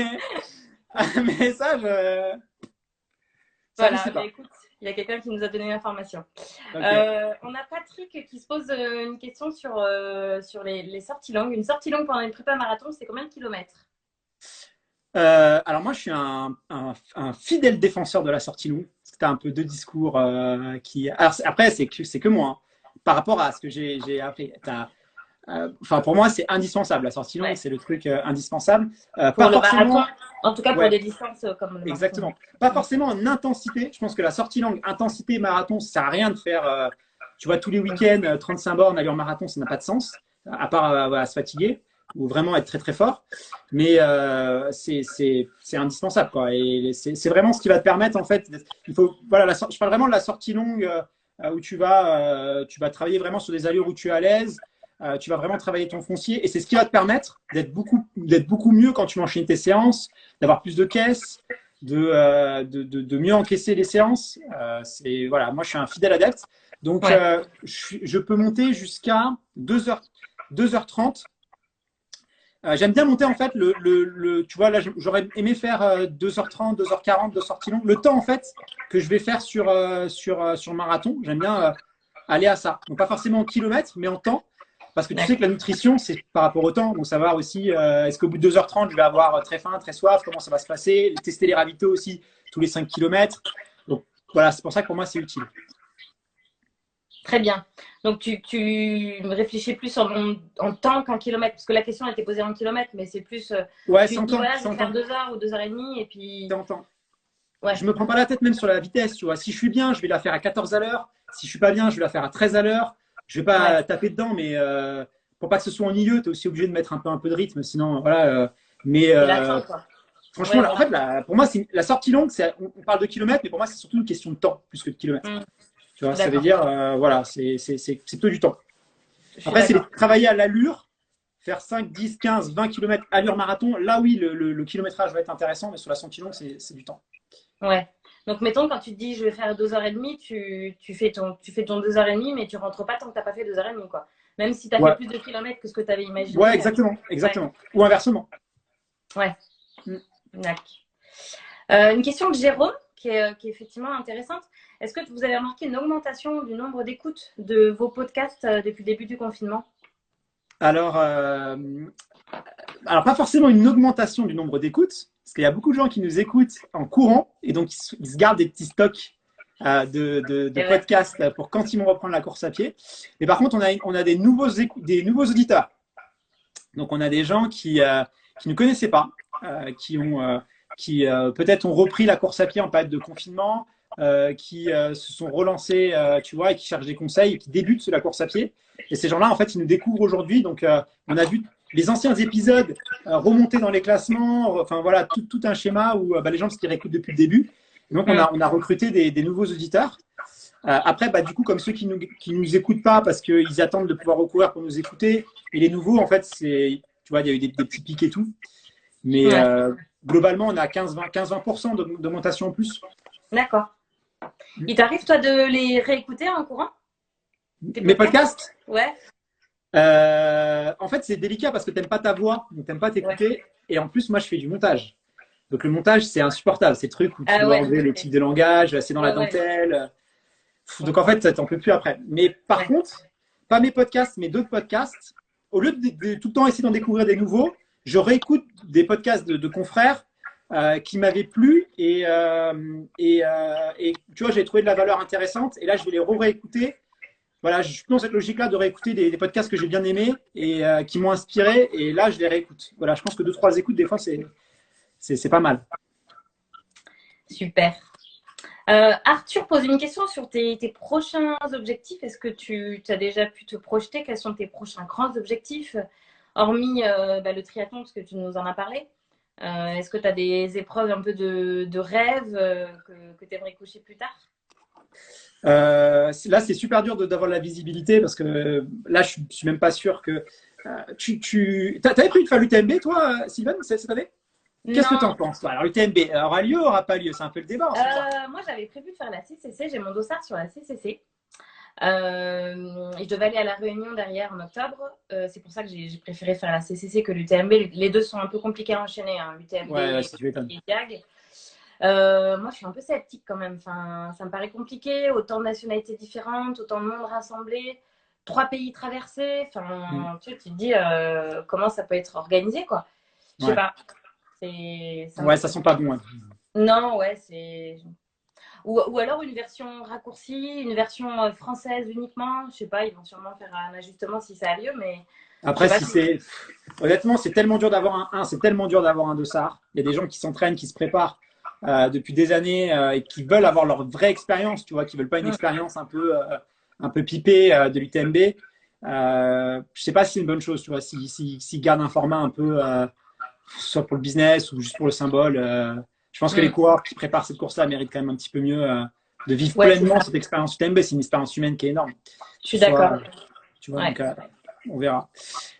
mais ça, je Voilà, sais bah pas. écoute, il y a quelqu'un qui nous a donné l'information. Ok. On a Patrick qui se pose une question sur les sorties longues. Une sortie longue pendant une prépa marathon, c'est combien de kilomètres? Alors moi, je suis un fidèle défenseur de la sortie longue. Tu as un peu deux discours qui. Alors après, c'est que moi. Hein. Par rapport à ce que j'ai appris. Enfin, pour moi, c'est indispensable. La sortie longue, Ouais, c'est le truc indispensable. pour Pas le marathon, forcément. en tout cas pour Ouais, des distances comme le marathon. exactement. Pas forcément en intensité. Je pense que la sortie longue, intensité, marathon, ça sert à rien de faire, tu vois, tous les week-ends, 35 bornes, aller en marathon, ça n'a pas de sens, à part voilà, se fatiguer ou vraiment être très très fort. Mais c'est indispensable, quoi. Et c'est vraiment ce qui va te permettre, en fait, il faut, voilà, je parle vraiment de la sortie longue où tu vas travailler vraiment sur des allures où tu es à l'aise. Tu vas vraiment travailler ton foncier et c'est ce qui va te permettre d'être beaucoup mieux quand tu enchaînes tes séances, d'avoir plus de caisses, de mieux encaisser les séances. Voilà, moi, je suis un fidèle adepte. Donc, Ouais, je peux monter jusqu'à 2h30. J'aime bien monter, en fait, tu vois, là, j'aurais aimé faire 2h30, 2h40 de sortie longue. Le temps, en fait, que je vais faire sur marathon, j'aime bien aller à ça. Donc, pas forcément en kilomètres, mais en temps. Parce que tu sais que la nutrition, c'est par rapport au temps. Donc, savoir aussi, est-ce qu'au bout de 2h30, je vais avoir très faim, très soif, comment ça va se passer. Tester les ravitaux aussi tous les 5 kilomètres. Donc, voilà, c'est pour ça que pour moi, c'est utile. très bien. Donc tu réfléchis plus en temps qu'en kilomètres, parce que la question a été posée en kilomètres, mais c'est plus, Ouais, tu te c'est en dis temps. voilà, je C'est vais en faire temps. 2 heures ou 2h30, et C'est puis en temps. ouais, Je me prends pas la tête même sur la vitesse, tu vois. Si je suis bien, je vais la faire à 14 à l'heure. Si je suis pas bien, je vais la faire à 13 à l'heure. Je vais ouais, pas taper dedans, mais pour pas que ce soit ennuyeux, tu es aussi obligé de mettre un peu de rythme. Sinon, voilà. Mais c'est la fin quoi. franchement, Ouais, en voilà. fait, pour moi, la sortie longue, on parle de kilomètres, mais pour moi, c'est surtout une question de temps plus que de kilomètres. Tu Je vois, suis ça veut d'accord. dire, voilà, c'est plutôt du temps. Je suis Après, c'est d'accord. travailler à l'allure, faire 5, 10, 15, 20 km allure marathon. Là, oui, le kilométrage va être intéressant, mais sur la sortie longue, c'est du temps. Ouais. Donc mettons quand tu te dis je vais faire 2h30, tu fais ton 2h30, mais tu rentres pas tant que t'as pas fait 2h30 quoi. Même si tu as fait Ouais, plus de kilomètres que ce que tu avais ouais, imaginé. exactement, Ouais, exactement. Ou inversement. ouais, Mm. d'accord. Une question de Jérôme qui est effectivement intéressante. Est-ce que vous avez remarqué une augmentation du nombre d'écoutes de vos podcasts depuis le début du confinement? Alors, alors, pas forcément une augmentation du nombre d'écoutes, parce qu'il y a beaucoup de gens qui nous écoutent en courant, et donc ils se gardent des petits stocks de C'est vrai. podcasts pour quand ils vont reprendre la course à pied. Mais par contre, on a des nouveaux auditeurs. Donc, on a des gens qui ne connaissaient pas, qui peut-être ont repris la course à pied en période de confinement, qui se sont relancés, tu vois, et qui cherchent des conseils, et qui débutent sur la course à pied. Et ces gens-là, en fait, ils nous découvrent aujourd'hui. Donc, on a vu les anciens épisodes remonter dans les classements. Enfin, voilà, tout un schéma où bah, les gens qui réécoutent depuis le début. Et donc, Mm. on a recruté des nouveaux auditeurs. Après, bah, du coup, comme ceux qui nous écoutent pas parce qu'ils attendent de pouvoir recourir pour nous écouter, et les nouveaux, en fait, tu vois, il y a eu des petits pics et tout. Mais Ouais. globalement, on a 15-20% d'augmentation en plus. D'accord. Il t'arrive, toi, de les réécouter en courant, tes Mes podcasts? podcasts, Ouais, en fait, c'est délicat parce que tu n'aimes pas ta voix, donc tu n'aimes pas ouais. t'écouter. Et en plus, moi, je fais du montage. Donc le montage, c'est insupportable. C'est le truc où tu Ah dois ouais, enlever les types de langage, c'est dans la ouais, ouais, dentelle. je Donc en comprends. fait, ça t'en peux plus après. Mais par Ouais. contre, pas mes podcasts, mais d'autres podcasts, au lieu de tout le temps essayer d'en découvrir des nouveaux, je réécoute des podcasts de confrères qui m'avaient plu et tu vois, j'ai trouvé de la valeur intéressante et là, je vais les réécouter. Voilà, je suis dans cette logique-là de réécouter des podcasts que j'ai bien aimés et qui m'ont inspiré et là, je les réécoute. Voilà, je pense que deux, trois écoutes, des fois, c'est pas mal. Super. Arthur pose une question sur tes prochains objectifs. Est-ce que tu as déjà pu te projeter? Quels sont tes prochains grands objectifs, hormis le triathlon, parce que tu nous en as parlé? Est-ce que tu as des épreuves un peu de rêve que tu aimerais coucher plus tard? Là, c'est super dur d'avoir la visibilité parce que là, je suis même pas sûr que. T'avais prévu de faire l'UTMB, toi, Sylvain, cette année? Qu'est-ce que Non, t'en penses, toi? Alors, l'UTMB aura lieu, aura pas lieu? C'est un peu le débat en ce moment. moi j'avais prévu de faire la CCC. J'ai mon dossard sur la CCC. Et je devais aller à la Réunion derrière en octobre. C'est pour ça que j'ai préféré faire la CCC que l'UTMB. Les deux sont un peu compliqués à enchaîner, hein, l'UTMB Ouais, si tu m'étonnes. et Diag. Moi, je suis un peu sceptique quand même. Enfin, ça me paraît compliqué. Autant de nationalités différentes, autant de monde rassemblé, 3 pays traversés. Enfin, tu te dis comment ça peut être organisé, quoi. Je sais Ouais. pas. Ouais, ça sent pas bon. Ouais. Non, ouais, c'est. Ou alors une version raccourcie, une version française uniquement. Je sais pas, ils vont sûrement faire un ajustement si ça a lieu, mais je sais Après, pas si si. c'est. Honnêtement, c'est tellement dur d'avoir c'est tellement dur d'avoir un dossard. Il y a des gens qui s'entraînent, qui se préparent depuis des années et qui veulent avoir leur vraie expérience, tu vois, qui veulent pas une expérience un peu pipée de l'UTMB. Je sais pas si c'est une bonne chose, tu vois, s'ils gardent un format un peu, soit pour le business ou juste pour le symbole. Je pense que les coureurs qui préparent cette course-là méritent quand même un petit peu mieux de vivre Ouais, c'est pleinement ça. cette expérience UTMB. C'est une expérience humaine qui est énorme. Je Que suis ce soit, d'accord. tu vois, Ouais. donc on verra.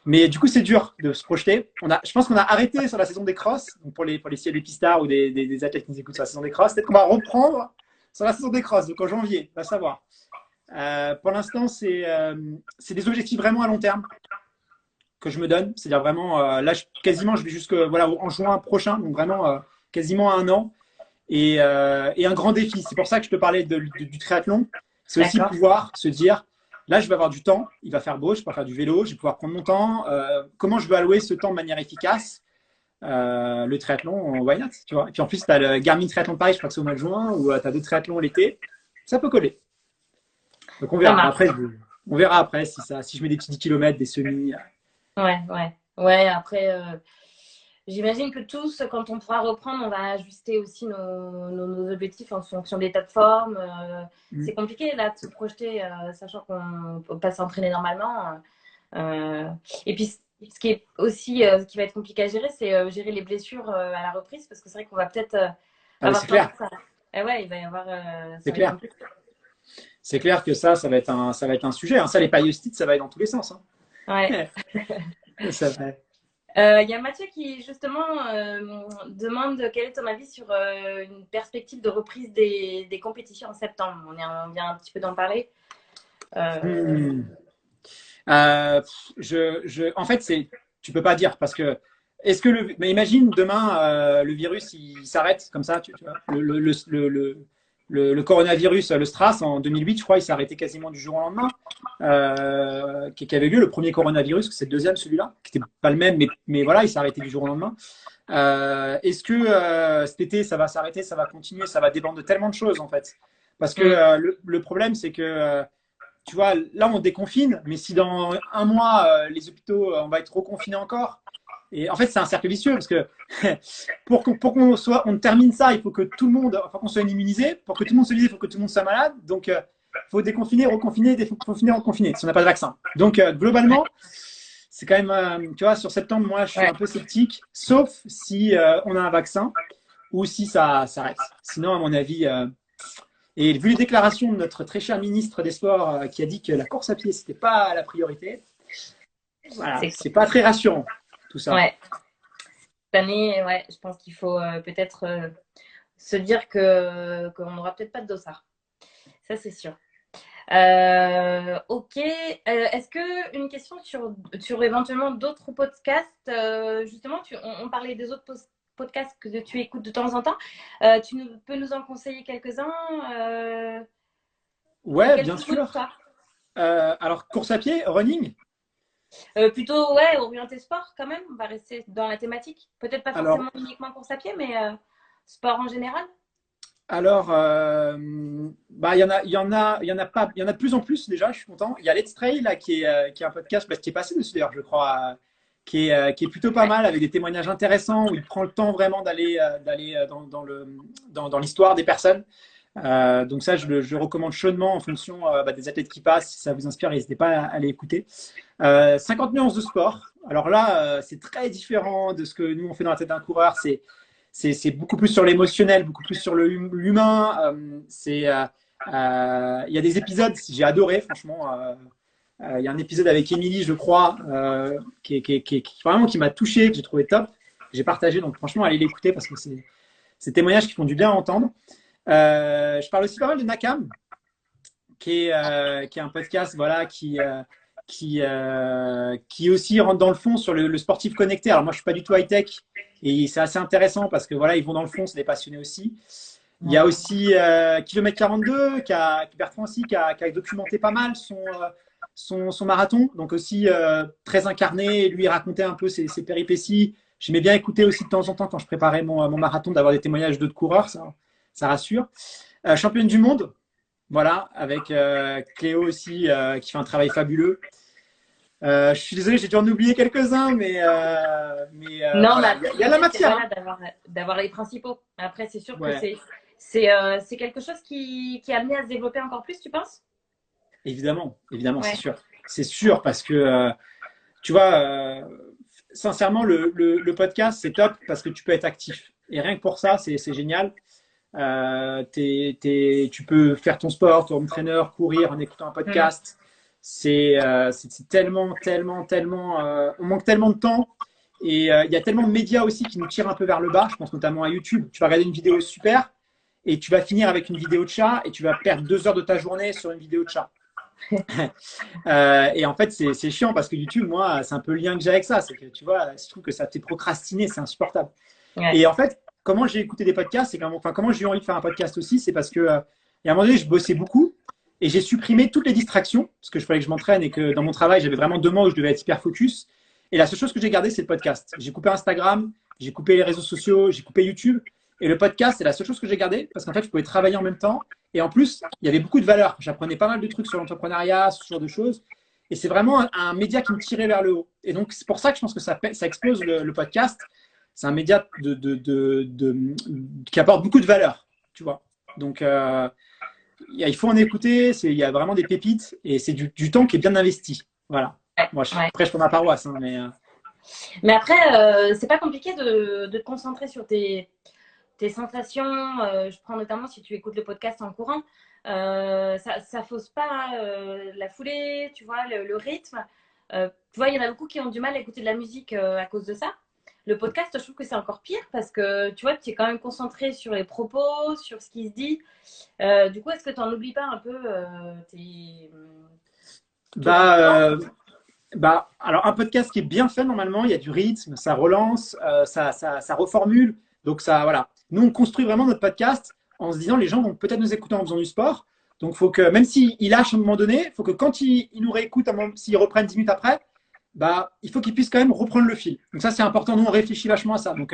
Mais du coup, c'est dur de se projeter. Je pense qu'on a arrêté sur la saison des crosses. Donc pour les ciels pistards ou des athlètes qui nous écoutent sur la saison des crosses, peut-être qu'on va reprendre sur la saison des crosses, donc en janvier, on va savoir. Pour l'instant, c'est des objectifs vraiment à long terme que je me donne. C'est-à-dire vraiment, là, quasiment, je vais jusque voilà, en juin prochain, donc vraiment quasiment à un an. Et un grand défi. C'est pour ça que je te parlais du triathlon. C'est aussi D'accord. pouvoir se dire, là, je vais avoir du temps, il va faire beau, je vais pouvoir faire du vélo, je vais pouvoir prendre mon temps. Comment je veux allouer ce temps de manière efficace? Le triathlon, why not, tu vois. Et puis en plus, tu as le Garmin Triathlon Paris, je crois que c'est au mois de juin, ou tu as d'autres triathlons l'été. Ça peut coller. Donc on Ça verra. marche. Après, on verra après si je mets des petits 10 km, des semis. Ouais, ouais. Ouais, après, j'imagine que tous, quand on pourra reprendre, on va ajuster aussi nos objectifs en fonction des tas de forme. C'est compliqué là de se projeter, sachant qu'on ne peut pas s'entraîner normalement. Euh, et puis, ce qui est aussi, ce qui va être compliqué à gérer, c'est gérer les blessures à la reprise, parce que c'est vrai qu'on va peut-être Ah, mais avoir c'est clair, tendance à. Eh ouais, il va y avoir, c'est ça va être clair. compliqué. C'est clair que ça va être ça va être un sujet. Hein. Ça, les paillostites, ça va être dans tous les sens. Ouais. Hein. Ça va. Il y a Mathieu qui justement demande quel est ton avis sur une perspective de reprise des compétitions en septembre. On vient un petit peu d'en parler. Euh, Hmm. En fait, tu peux pas dire parce que mais imagine demain le virus il s'arrête comme ça, tu vois, le coronavirus, le STRAS en 2008, je crois, il s'est arrêté quasiment du jour au lendemain, qui avait lieu le premier coronavirus, c'est le deuxième celui-là, qui n'était pas le même, mais voilà, il s'est arrêté du jour au lendemain. Est-ce que cet été ça va s'arrêter, ça va continuer, ça va dépendre de tellement de choses en fait, parce que mm, le problème c'est que tu vois, là, on déconfine, mais si dans un mois, les hôpitaux, on va être reconfinés encore. Et en fait, c'est un cercle vicieux parce que on termine ça, il faut que tout le monde, enfin, qu'on soit immunisé. Pour que tout le monde soit immunisé, il faut que tout le monde soit malade. Donc, il faut déconfiner, reconfiner, déconfiner, reconfiner, si on n'a pas de vaccin. Donc, globalement, c'est quand même, tu vois, sur septembre, moi, je suis ouais. un peu sceptique, sauf si on a un vaccin ou si ça s'arrête. Sinon, à mon avis, et vu les déclarations de notre très cher ministre des Sports qui a dit que la course à pied, c'était pas la priorité, voilà, C'est c'est pas très rassurant tout ça. ouais. Cette année, ouais, je pense qu'il faut peut-être se dire que qu'on n'aura peut-être pas de dossard. Ça, c'est sûr. Ok. Est-ce que une question sur éventuellement d'autres podcasts, justement, on parlait des autres podcasts que tu écoutes de temps en temps. Peux nous en conseiller quelques-uns Ouais, lesquels bien tu écoutes, sûr. toi? Alors, course à pied, running. Plutôt, ouais, orienté sport quand même. On va rester dans la thématique. Peut-être pas Alors, forcément uniquement course à pied, mais sport en général. alors, bah, il y en a de plus en plus déjà. Je suis content. Il y a Let's Trail là qui est un podcast qui est passé dessus d'ailleurs, je crois, qui est plutôt pas Ouais. mal avec des témoignages intéressants où il prend le temps vraiment d'aller dans l'histoire des personnes. Donc ça, je recommande chaudement en fonction des athlètes qui passent. Si ça vous inspire, n'hésitez pas à aller écouter. 50 nuances de sport. Alors là, c'est très différent de ce que nous on fait dans la tête d'un coureur. C'est beaucoup plus sur l'émotionnel, beaucoup plus sur l'humain. Il y a des épisodes, j'ai adoré, franchement. Il y a un épisode avec Émilie, je crois, vraiment qui m'a touché, que j'ai trouvé top, que j'ai partagé. Donc franchement, allez l'écouter parce que c'est des témoignages qui font du bien à entendre. Je parle aussi pas mal de Nakam, qui est un podcast voilà, qui aussi rentre dans le fond sur le sportif connecté. Alors moi, je suis pas du tout high-tech et c'est assez intéressant parce que voilà, ils vont dans le fond, c'est des passionnés aussi. Il y a aussi Kilomètre 42, Bertrand aussi, qui a documenté pas mal son marathon, donc aussi très incarné. Lui, il racontait un peu ses péripéties. J'aimais bien écouter aussi de temps en temps quand je préparais mon marathon, d'avoir des témoignages d'autres coureurs, ça rassure. Championne du monde, voilà, avec Cléo aussi, qui fait un travail fabuleux. Je suis désolé, j'ai dû en oublier quelques-uns, Non, mais voilà, après, il y a la l'idée, c'est matière. voilà, d'avoir les principaux. Après, c'est sûr que Ouais, c'est quelque chose qui est amené à se développer encore plus, tu penses? évidemment, évidemment, c'est Ouais. sûr. C'est sûr, parce que tu vois, sincèrement, le podcast, c'est top parce que tu peux être actif. Et rien que pour ça, c'est génial. Tu peux faire ton sport, ton entraîneur, courir en écoutant un Mm. podcast. C'est tellement, tellement, tellement. On manque tellement de temps. Et il y a tellement de médias aussi qui nous tirent un peu vers le bas. Je pense notamment à YouTube. Tu vas regarder une vidéo super et tu vas finir avec une vidéo de chat et tu vas perdre 2 heures de ta journée sur une vidéo de chat. Et en fait, c'est chiant parce que YouTube, moi, c'est un peu le lien que j'ai avec ça. C'est que tu vois, je trouve que ça te fait procrastiner, c'est insupportable. Ouais. Et en fait, comment j'ai écouté des podcasts, comment j'ai eu envie de faire un podcast aussi, c'est parce que il y a un moment donné, je bossais beaucoup et j'ai supprimé toutes les distractions parce que je fallait que je m'entraîne et que dans mon travail, j'avais vraiment 2 mois où je devais être hyper focus. Et la seule chose que j'ai gardée, c'est le podcast. J'ai coupé Instagram, j'ai coupé les réseaux sociaux, j'ai coupé YouTube. Et le podcast, c'est la seule chose que j'ai gardée parce qu'en fait, je pouvais travailler en même temps. Et en plus, il y avait beaucoup de valeurs. J'apprenais pas mal de trucs sur l'entrepreneuriat, ce genre de choses. Et c'est vraiment un média qui me tirait vers le haut. Et donc, c'est pour ça que je pense que ça explose le podcast. C'est un média qui apporte beaucoup de valeur, tu vois. Donc, il faut en écouter. Il y a vraiment des pépites et c'est du temps qui est bien investi. Voilà. Ouais. Moi, je Ouais. prêche pour ma paroisse, hein, Mais après, c'est pas compliqué de te concentrer sur tes sensations. Je prends notamment si tu écoutes le podcast en courant. Ça fausse pas la foulée, tu vois, le rythme. Tu vois, il y en a beaucoup qui ont du mal à écouter de la musique à cause de ça. Le podcast, je trouve que c'est encore pire parce que tu vois, tu es quand même concentré sur les propos, sur ce qui se dit. Du coup, est-ce que tu n'en oublies pas un peu ton bah, entourage? alors un podcast qui est bien fait normalement, il y a du rythme, ça relance, ça reformule. Donc ça, voilà. Nous, on construit vraiment notre podcast en se disant les gens vont peut-être nous écouter en faisant du sport. Donc il faut que, même s'ils lâchent à un moment donné, il faut que quand ils nous réécoutent, s'ils reprennent 10 minutes après, il faut qu'ils puissent quand même reprendre le fil. Donc ça, c'est important. Nous, on réfléchit vachement à ça. Donc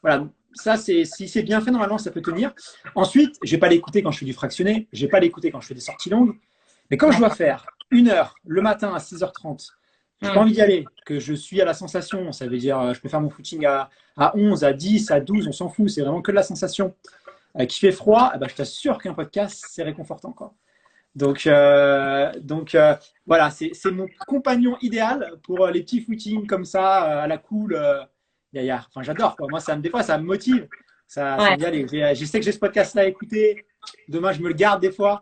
voilà, ça, si c'est bien fait, normalement, ça peut tenir. Ensuite, je vais pas l'écouter quand je fais du fractionné, je vais pas l'écouter quand je fais des sorties longues. Mais quand je dois D'accord. faire 1 heure le matin à 6h30, j'ai pas Hum. envie d'y aller, que je suis à la sensation, ça veut dire je peux faire mon footing à 11, à 10, à 12, on s'en fout, c'est vraiment que de la sensation. Qui fait froid, je t'assure qu'un podcast, c'est réconfortant, quoi. Donc voilà, c'est mon compagnon idéal pour les petits footings comme ça, à la cool. Enfin, j'adore, quoi. Moi, des fois, ça me motive. Ça Ouais, me dit, allez, je sais que j'ai ce podcast-là à écouter. Demain, je me le garde des fois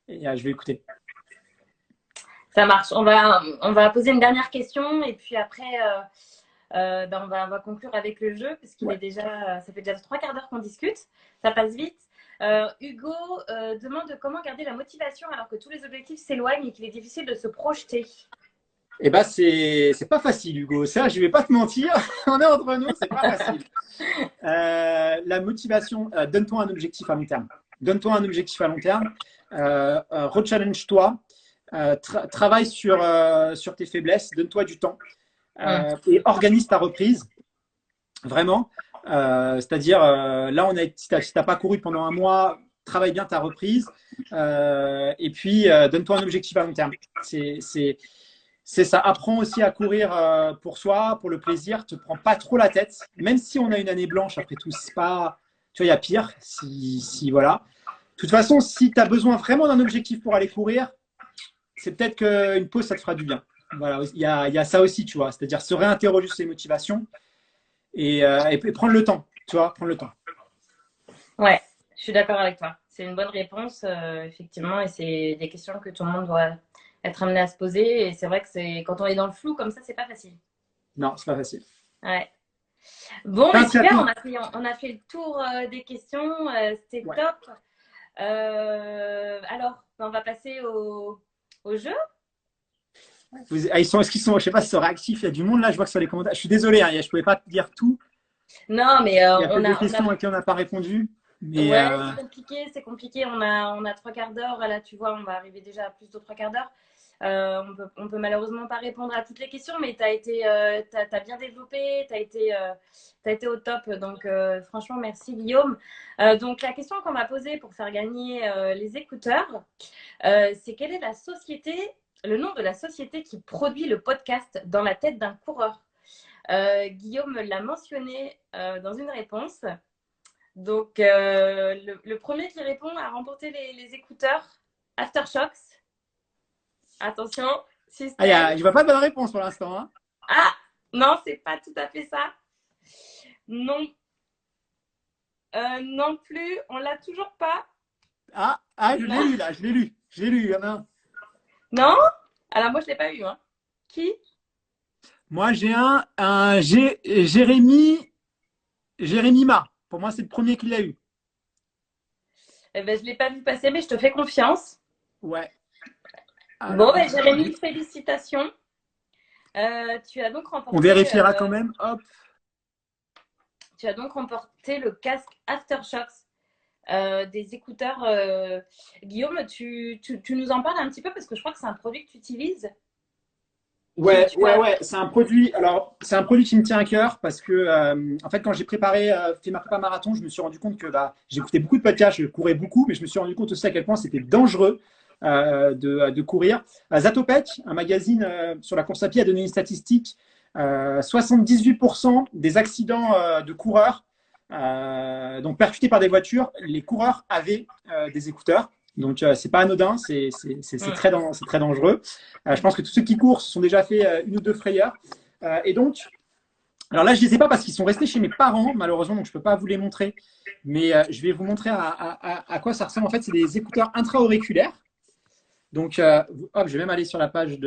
et je vais écouter. ça marche. On va poser une dernière question et puis après, on va conclure avec le jeu parce qu'il est Ouais. déjà, ça fait déjà 3 quarts d'heure qu'on discute. Ça passe vite. Hugo demande comment garder la motivation alors que tous les objectifs s'éloignent et qu'il est difficile de se projeter. Et c'est pas facile, Hugo. Ça, je vais pas te mentir. On est entre nous, c'est pas facile. La motivation, donne-toi un objectif à long terme. Donne-toi un objectif à long terme. Rechallenge-toi. Travaille sur tes faiblesses. Donne-toi du temps. Hum. Et organise ta reprise. Vraiment. C'est-à-dire, là, si tu n'as pas couru pendant un mois, travaille bien ta reprise. Et puis, donne-toi un objectif à long terme. C'est ça. Apprends aussi à courir pour soi, pour le plaisir. Te prends pas trop la tête. Même si on a une année blanche, après tout, c'est pas. Tu vois, il y a pire. Voilà. De toute façon, si tu as besoin vraiment d'un objectif pour aller courir, c'est peut-être qu'une pause, ça te fera du bien. Voilà, il y a ça aussi, tu vois. C'est-à-dire se réinterroger sur ses motivations et prendre le temps. Tu vois, prendre le temps. Ouais, je suis d'accord avec toi. C'est une bonne réponse, effectivement, et c'est des questions que tout le monde doit être amené à se poser. Et c'est vrai que quand on est dans le flou comme ça, c'est pas facile. Non, c'est pas facile. Ouais. Bon, Fais mais un super, triathlon. on a fait le tour des questions, c'était Ouais. top. Alors, On va passer au jeu. Est-ce qu'ils sont, je sais pas s'ils sont réactifs, il y a du monde là, je vois que sur les commentaires. Je suis désolé, hein, je ne pouvais pas te dire tout. Non, mais Il y a peut-être des questions auxquelles on n'a pas répondu. Mais ouais, c'est compliqué, c'est compliqué. On a trois quarts d'heure. Là, tu vois, on va arriver déjà à plus de trois quarts d'heure. On peut malheureusement pas répondre à toutes les questions, mais t'as bien développé, t'as été au top. Donc, franchement, merci Guillaume. Donc, la question qu'on m'a posée pour faire gagner les écouteurs, c'est quelle est la société, le nom de la société qui produit le podcast Dans la tête d'un coureur. Guillaume l'a mentionné dans une réponse. Donc, le premier qui répond a remporté les écouteurs Aftershocks. Attention, ah, suspense. je ne vois pas de bonne réponse pour l'instant. Hein. Ah, non, c'est pas tout à fait ça. Non, non plus, on l'a toujours pas. Je l'ai lu là, je l'ai lu. Je l'ai lu, il y en a un. Non. Alors, moi, je l'ai pas eu. Hein. Qui? Moi, j'ai un Jérémy Ma. Pour moi, c'est le premier qui l'a eu. Eh ben, je l'ai pas vu passer, mais je te fais confiance. Ouais. Bon, Alors, ben, Jérémy, félicitations. Tu as donc on remporté. vérifiera quand même. Hop. Tu as donc remporté le casque Aftershocks. Des écouteurs. Guillaume, tu nous en parles un petit peu parce que je crois que c'est un produit que tu utilises. Ouais. C'est un produit. Alors, c'est un produit qui me tient à cœur parce que, en fait, quand j'ai fait ma prépa marathon, je me suis rendu compte que j'écoutais beaucoup de podcasts, je courais beaucoup, mais je me suis rendu compte aussi à quel point c'était dangereux de courir. Zatopek, un magazine sur la course à pied, a donné une statistique 78% des accidents de coureurs, donc percutés par des voitures, les coureurs avaient des écouteurs. Donc, c'est pas anodin, c'est très dangereux. Je pense que tous ceux qui courent se sont déjà fait une ou deux frayeurs. Et donc, alors là, je ne les ai pas parce qu'ils sont restés chez mes parents, malheureusement, donc je ne peux pas vous les montrer. Mais je vais vous montrer à quoi ça ressemble. En fait, c'est des écouteurs intra-auriculaires. Donc, hop, je vais même aller sur la page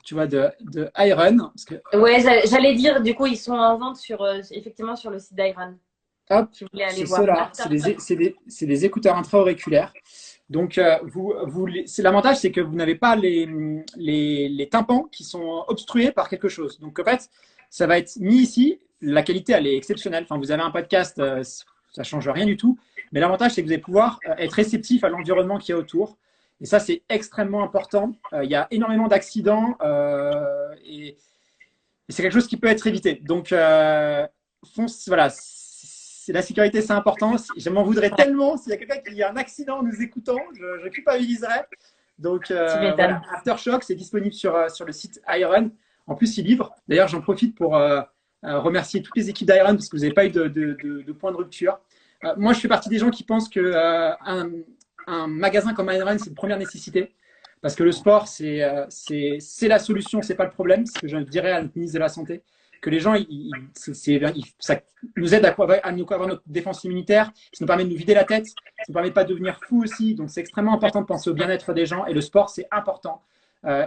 tu vois, de Iron. Parce que, Ouais, j'allais dire, du coup, ils sont en vente effectivement sur le site d'Iron. hop, Si vous voulez aller c'est voir. ceux-là. C'est des écouteurs intra-auriculaires. Donc, l'avantage, c'est que vous n'avez pas les tympans qui sont obstrués par quelque chose. Donc, en fait, ça va être mis ici. La qualité, elle est exceptionnelle. Enfin, vous avez un podcast, ça change rien du tout. Mais l'avantage, c'est que vous allez pouvoir être réceptif à l'environnement qui est autour. Et ça, c'est extrêmement important. Il y a énormément d'accidents et c'est quelque chose qui peut être évité. Donc, voilà, la sécurité, c'est important. Je m'en voudrais tellement s'il y a quelqu'un qui a un accident en nous écoutant, je culpabiliserais. Donc, Tu voilà, m'étonnes. Aftershock, c'est disponible sur le site Iron. En plus, il livre. D'ailleurs, j'en profite pour remercier toutes les équipes d'Iron parce que vous n'avez pas eu de point de rupture. Moi, je fais partie des gens qui pensent que un magasin comme Iron, c'est une première nécessité. Parce que le sport, c'est la solution, c'est pas le problème. Ce que je dirais à notre ministre de la Santé, que les gens, ça nous aide à nous avoir notre défense immunitaire, ça nous permet de nous vider la tête, ça nous permet de pas devenir fou aussi. Donc c'est extrêmement important de penser au bien-être des gens et le sport, c'est important.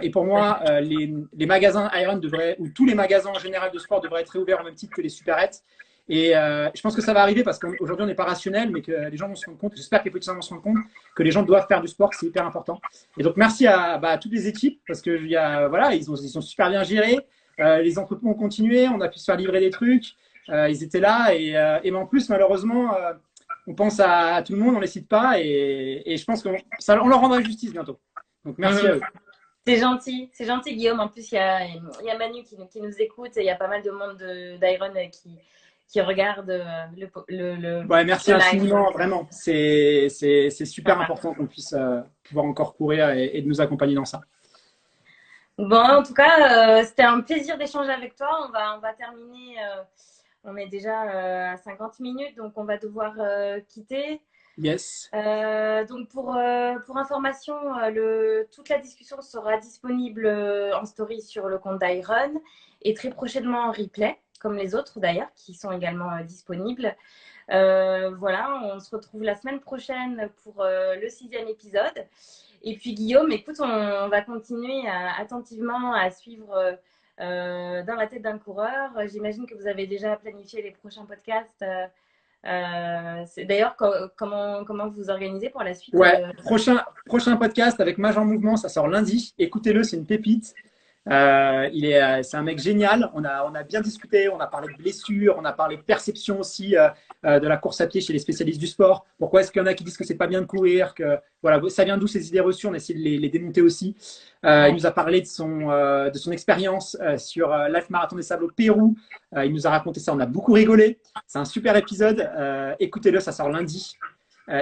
Et pour moi, les magasins Iron devraient, ou tous les magasins en général de sport devraient être réouverts au même titre que les supérettes. Et je pense que ça va arriver parce qu'aujourd'hui on n'est pas rationnel, mais que les gens vont se rendre compte, j'espère que les petits gens vont se rendre compte que les gens doivent faire du sport, c'est hyper important. Et donc merci à toutes les équipes parce que voilà, ils sont super bien gérés. Les entrepôts ont continué, on a pu se faire livrer des trucs. Ils étaient là et en plus malheureusement, on pense à tout le monde, on les cite pas et je pense on leur rendra justice bientôt. Donc merci à eux. C'est gentil Guillaume. En plus, il y a Manu qui nous écoute et il y a pas mal de monde d'Iron qui regarde Ouais, merci le live. infiniment, vraiment. C'est super important qu'on puisse pouvoir encore courir et de nous accompagner dans ça. Bon, en tout cas, c'était un plaisir d'échanger avec toi. On va terminer. On est déjà à 50 minutes, donc on va devoir quitter. Yes. Donc pour information, toute la discussion sera disponible en story sur le compte d'Iron et très prochainement en replay, comme les autres d'ailleurs, qui sont également disponibles. Voilà, on se retrouve la semaine prochaine pour le 6e épisode. Et puis Guillaume, écoute, on va continuer attentivement à suivre dans la tête d'un coureur. J'imagine que vous avez déjà planifié les prochains podcasts D'ailleurs, comment vous vous organisez pour la suite Ouais, prochain podcast avec Mage en Mouvement, ça sort lundi. Écoutez-le, c'est une pépite. C'est un mec génial. On a bien discuté, on a parlé de blessures, on a parlé de perception aussi de la course à pied chez les spécialistes du sport. Pourquoi est-ce qu'il y en a qui disent que c'est pas bien de courir, que voilà, ça vient d'où ces idées reçues. On a essayé de les démonter aussi. Ouais. Il nous a parlé de son expérience sur Life Marathon des Sables au Pérou. Il nous a raconté ça. On a beaucoup rigolé. C'est un super épisode. Écoutez-le, ça sort lundi.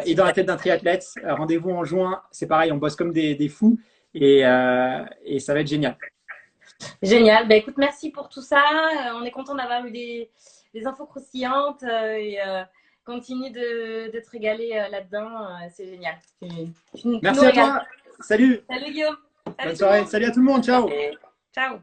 Et dans la tête d'un triathlète, rendez-vous en juin. C'est pareil, on bosse comme des fous et ça va être génial. Génial. Bah, écoute, merci pour tout ça. On est content d'avoir eu des infos croustillantes et continue de te régaler là-dedans. C'est génial. Tu nous Merci à régales. toi. Salut. Salut Guillaume. Salut Bonne soirée. Salut à tout le monde. Ciao. Ciao.